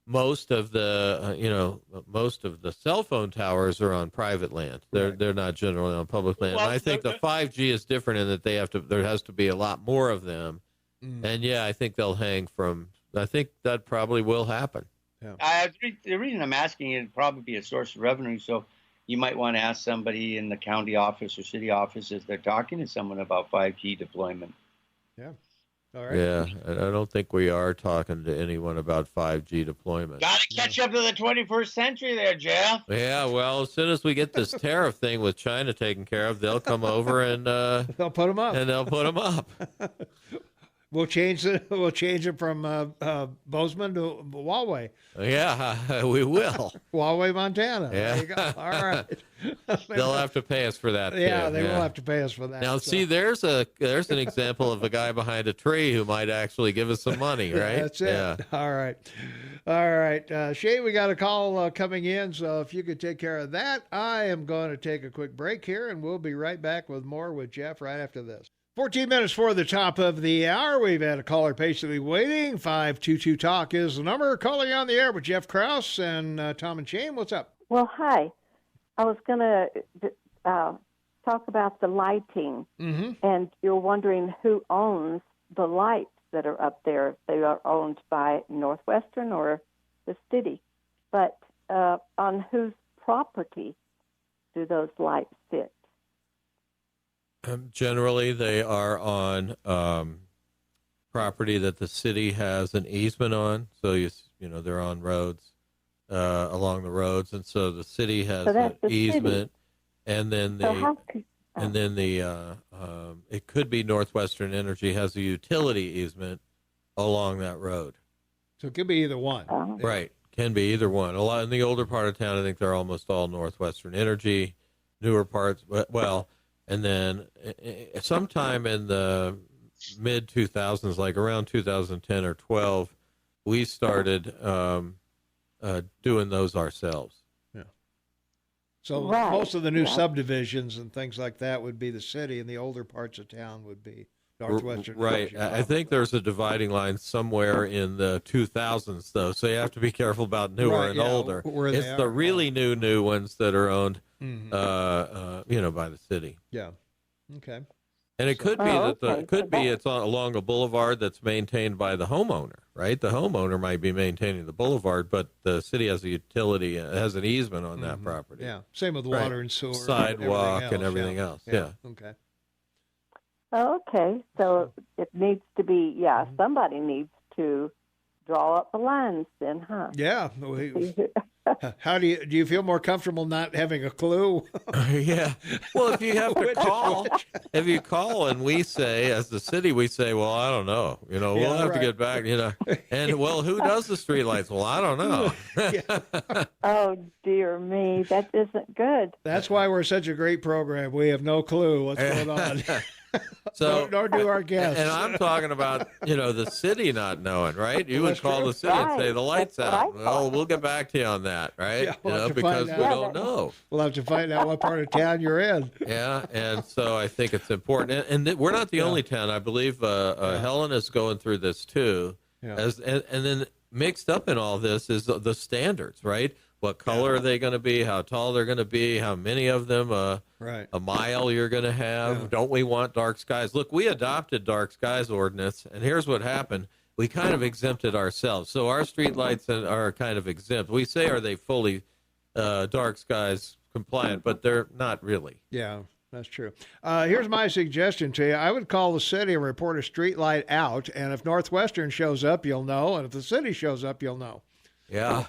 most of the cell phone towers are on private land. They're not generally on public land. Well, and I think the 5G is different in that there has to be a lot more of them. And I think they'll hang from. I think that probably will happen. Yeah. The reason I'm asking it would probably be a source of revenue. So you might want to ask somebody in the county office or city office if they're talking to someone about 5G deployment. Yeah. All right. Yeah, I don't think we are talking to anyone about 5G deployment. Got to catch up to the 21st century there, Jeff. Yeah, well, as soon as we get this tariff thing with China taken care of, they'll come over and they'll put them up. And they'll put them up. We'll change it. We'll change it from Bozeman to Huawei. Yeah, we will. Huawei, Montana. Yeah. There you go. All right. They'll have to pay us for that. Yeah, too. they will have to pay us for that. Now, see, there's an example of a guy behind a tree who might actually give us some money, right? That's it. Yeah. All right. Shane, we got a call coming in, so if you could take care of that, I am going to take a quick break here, and we'll be right back with more with Jeff right after this. 14 minutes for the top of the hour. We've had a caller patiently waiting. 522-TALK is the number. Calling on the air with Jeff Krauss and Tom and Shane. What's up? Well, hi. I was going to talk about the lighting, and you're wondering who owns the lights that are up there. If they are owned by Northwestern or the city. But on whose property do those lights sit? Generally, they are on property that the city has an easement on. So you know they're on roads, along the roads, and so the city has an easement, and then it could be Northwestern Energy has a utility easement along that road. So it could be either one. Right, can be either one. A lot in the older part of town, I think they're almost all Northwestern Energy. Newer parts, well. And then sometime in the mid-2000s, like around 2010 or 12, we started doing those ourselves. Yeah. So most of the new subdivisions and things like that would be the city, and the older parts of town would be Northwestern. Right. I think there's a dividing line somewhere in the 2000s, though, so you have to be careful about newer and older. It's the really new ones that are owned, by the city. Yeah. Okay. And it could be it's along a boulevard that's maintained by the homeowner, right? The homeowner might be maintaining the boulevard, but the city has a utility, has an easement on that property. Yeah. Same with water and sewer, sidewalk, and everything else. Yeah. Okay. Okay, so it needs to be, somebody needs to draw up the lines then, huh? Yeah. How do you feel more comfortable not having a clue? Yeah. Well, if you have to if you call and we say, as the city, we say, well, I don't know, we'll have to get back, and well, who does the streetlights? Well, I don't know. Oh, dear me, that isn't good. That's why we're such a great program. We have no clue what's going on. So, nor do our guests. And I'm talking about, the city not knowing, right? You would call the city and say, the light's out. Well, we'll get back to you on that, right? Yeah, because we don't know. We'll have to find out what part of town you're in. Yeah, and so I think it's important. And we're not the only town. I believe Helen is going through this too. Yeah. And then mixed up in all this is the standards, right? What color are they going to be? How tall they're going to be? How many of them? A mile you're going to have? Yeah. Don't we want dark skies? Look, we adopted dark skies ordinance, and here's what happened. We kind of exempted ourselves. So our street lights are kind of exempt. We say, are they fully dark skies compliant? But they're not really. Yeah, that's true. Here's my suggestion to you. I would call the city and report a street light out, and if Northwestern shows up, you'll know, and if the city shows up, you'll know. Yeah.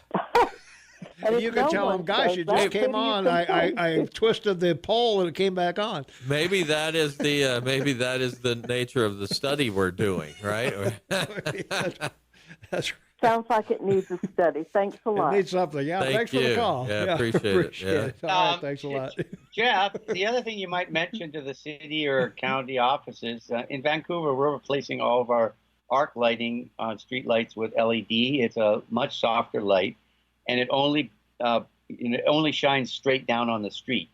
And you can tell them, guys, it just came on. I twisted the pole and it came back on. Maybe that is the nature of the study we're doing, right? That's right. Sounds like it needs a study. Thanks a lot. It needs something. Yeah, thanks for the call. Yeah, appreciate it. All right, thanks a lot. Jeff, the other thing you might mention to the city or county offices, in Vancouver, we're replacing all of our arc lighting on street lights with LED. It's a much softer light, and it only shines straight down on the street.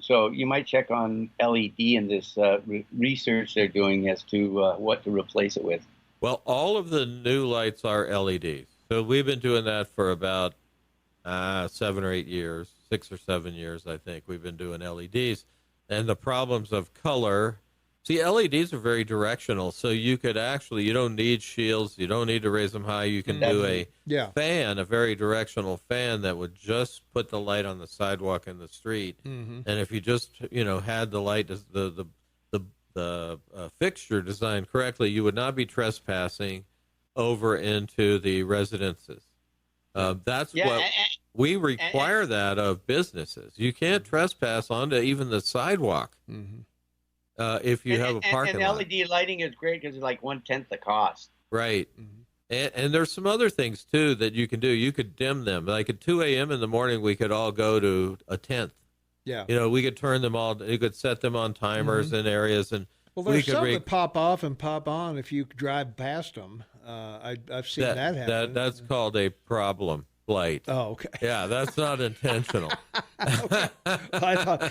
So you might check on LED in this research they're doing as to what to replace it with. Well, all of the new lights are LEDs. So we've been doing that for about 7 or 8 years, 6 or 7 years, I think. We've been doing LEDs. And the problems of color, see, LEDs are very directional. So you don't need shields. You don't need to raise them high. You can do a fan, a very directional fan that would just put the light on the sidewalk in the street. Mm-hmm. And if you just, had the light, the fixture designed correctly, you would not be trespassing over into the residences. That's what we require that of businesses. You can't trespass onto even the sidewalk if you have a parking lot. And LED lighting is great because it's like 1/10 the cost. Right. And there's some other things, too, that you can do. You could dim them. Like at 2 a.m. in the morning, we could all go to a 10th. Yeah. We could turn them all, you could set them on timers in areas. And well, there's some that pop off and pop on if you drive past them. I've seen that happen. That's called a problem light. Oh, okay. Yeah, that's not intentional. I thought,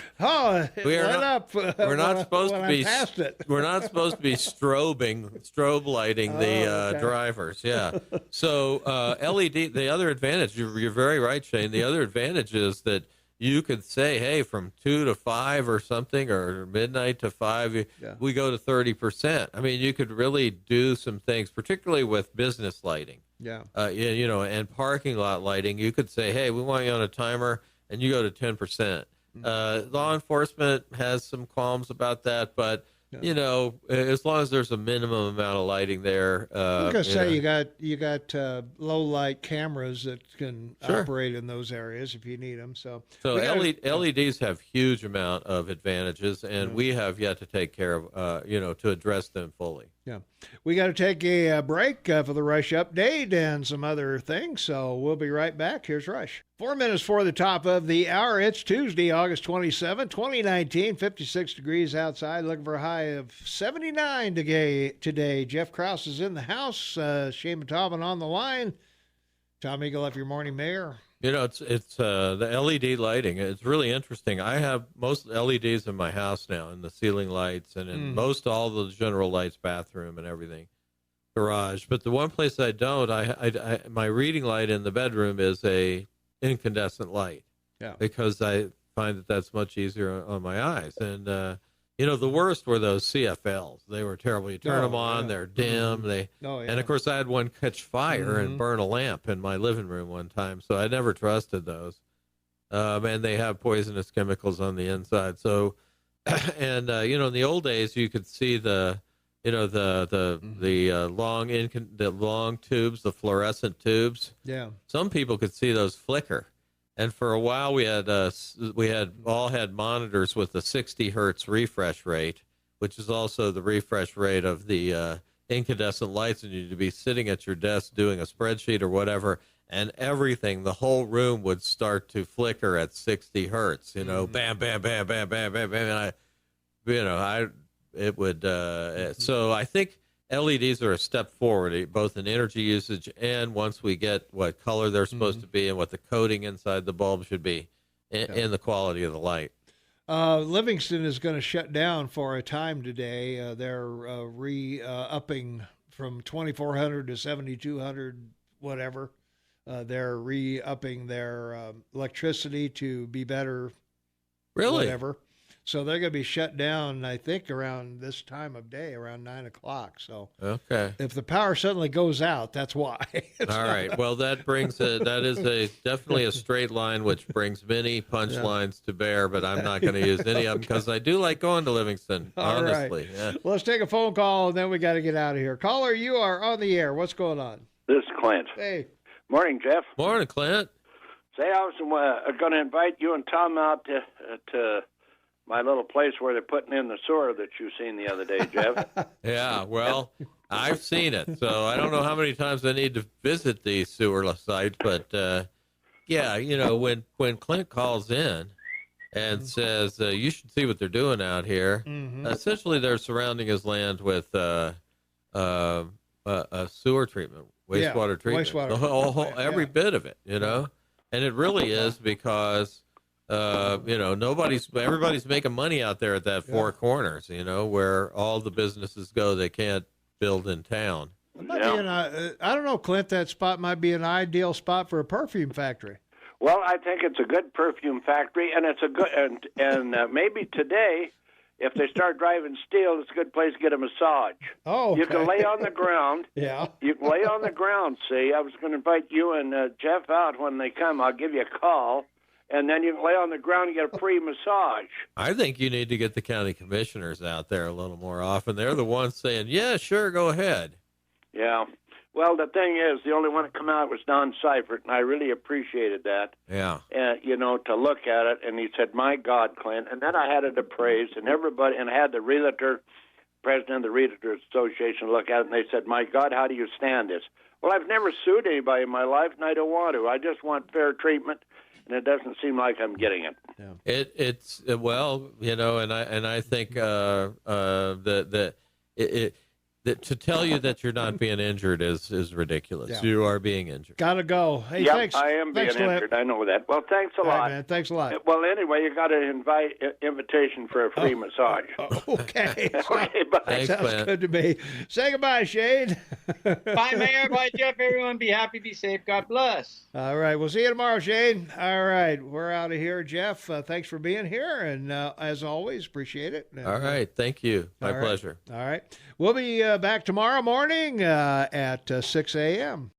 we're not supposed to be past it. We're not supposed to be strobe lighting the drivers. Yeah. So LED. The other advantage, you're very right, Shane. The other advantage is that you could say, hey, from 2 to 5 or something, or midnight to 5, we go to 30%. I mean, you could really do some things, particularly with business lighting. Yeah. And parking lot lighting. You could say, hey, we want you on a timer, and you go to 10%. Law enforcement has some qualms about that, but as long as there's a minimum amount of lighting there. I was gonna say you got low light cameras that can operate in those areas if you need them. So LEDs have huge amount of advantages, and we have yet to take care of to address them fully. Yeah, we got to take a break for the Rush update and some other things. So we'll be right back. Here's Rush. 4 minutes for the top of the hour. It's Tuesday, August 27, 2019, 56 degrees outside, looking for a high of 79 today. Jeff Krauss is in the house. Shane Matavin on the line. Tom Eagle, up your morning mayor. It's the LED lighting. It's really interesting. I have most LEDs in my house now, in the ceiling lights and in most all the general lights, bathroom and everything, garage. But the one place I don't, my reading light in the bedroom is a incandescent light. Yeah. Because I find that that's much easier on my eyes. And the worst were those CFLs. They were terrible. You turn them on, they're dim. And of course, I had one catch fire and burn a lamp in my living room one time, so I never trusted those. And they have poisonous chemicals on the inside. So, and in the old days, you could see the long tubes, the fluorescent tubes. Yeah. Some people could see those flicker. And for a while, we had monitors with a 60 hertz refresh rate, which is also the refresh rate of the incandescent lights. And you'd be sitting at your desk doing a spreadsheet or whatever, and the whole room would start to flicker at 60 hertz. Bam, bam, bam, bam, bam, bam, bam. And it would. So I think LEDs are a step forward, both in energy usage and once we get what color they're supposed to be and what the coating inside the bulb should be and the quality of the light. Livingston is going to shut down for a time today. They're re-upping from 2,400 to 7,200, whatever. They're re-upping their electricity to be better. Really? Whatever. So they're going to be shut down, I think, around this time of day, around 9 o'clock. So if the power suddenly goes out, that's why. All right. Well, that is definitely a straight line, which brings many punchlines to bear, but I'm not going to use any of them because I do like going to Livingston, honestly. All right. Let's take a phone call, and then we got to get out of here. Caller, you are on the air. What's going on? This is Clint. Hey. Morning, Jeff. Morning, Clint. Say, I was going to invite you and Tom out to my little place where they're putting in the sewer that you seen the other day, Jeff. Yeah, well, I've seen it, so I don't know how many times I need to visit the sewer site, but when Clint calls in and says, you should see what they're doing out here, essentially they're surrounding his land with a sewer treatment, wastewater treatment, every bit of it, and it really is because everybody's making money out there at that Four Corners, where all the businesses go they can't build in town. I don't know, Clint, that spot might be an ideal spot for a perfume factory. Well, I think it's a good perfume factory, and it's a good, and maybe today, if they start driving steel, it's a good place to get a massage. Oh, okay. You can lay on the ground. Yeah. You can lay on the ground, see. I was going to invite you and Jeff out when they come. I'll give you a call. and then you can lay on the ground and get a free massage. I think you need to get the county commissioners out there a little more often. They're the ones saying, yeah, sure, go ahead. Yeah. Well, the thing is, the only one that come out was Don Seifert, and I really appreciated that. Yeah. To look at it, and he said, "My God, Clint," and then I had it appraised, and everybody, and I had the president of the Realtors Association look at it, and they said, "My God, how do you stand this?" Well, I've never sued anybody in my life, and I don't want to. I just want fair treatment, and it doesn't seem like I'm getting it. Yeah. It's well, and I think that to tell you that you're not being injured is ridiculous. Yeah. You are being injured. Gotta go. Hey, yep, thanks. I am being injured. I know that. Well, thanks a lot. Right, man. Thanks a lot. Well, anyway, you got an invitation for a free massage. Okay. Okay, bye. Thanks, Sounds Clint. good to me. Say goodbye, Shane. Bye, Mayor. Bye, Jeff. Everyone be happy, be safe. God bless. All right. We'll see you tomorrow, Shane. All right. We're out of here. Jeff, thanks for being here. And as always, appreciate it. All right. Thank you. My pleasure. All right. We'll be back tomorrow morning at 6 a.m.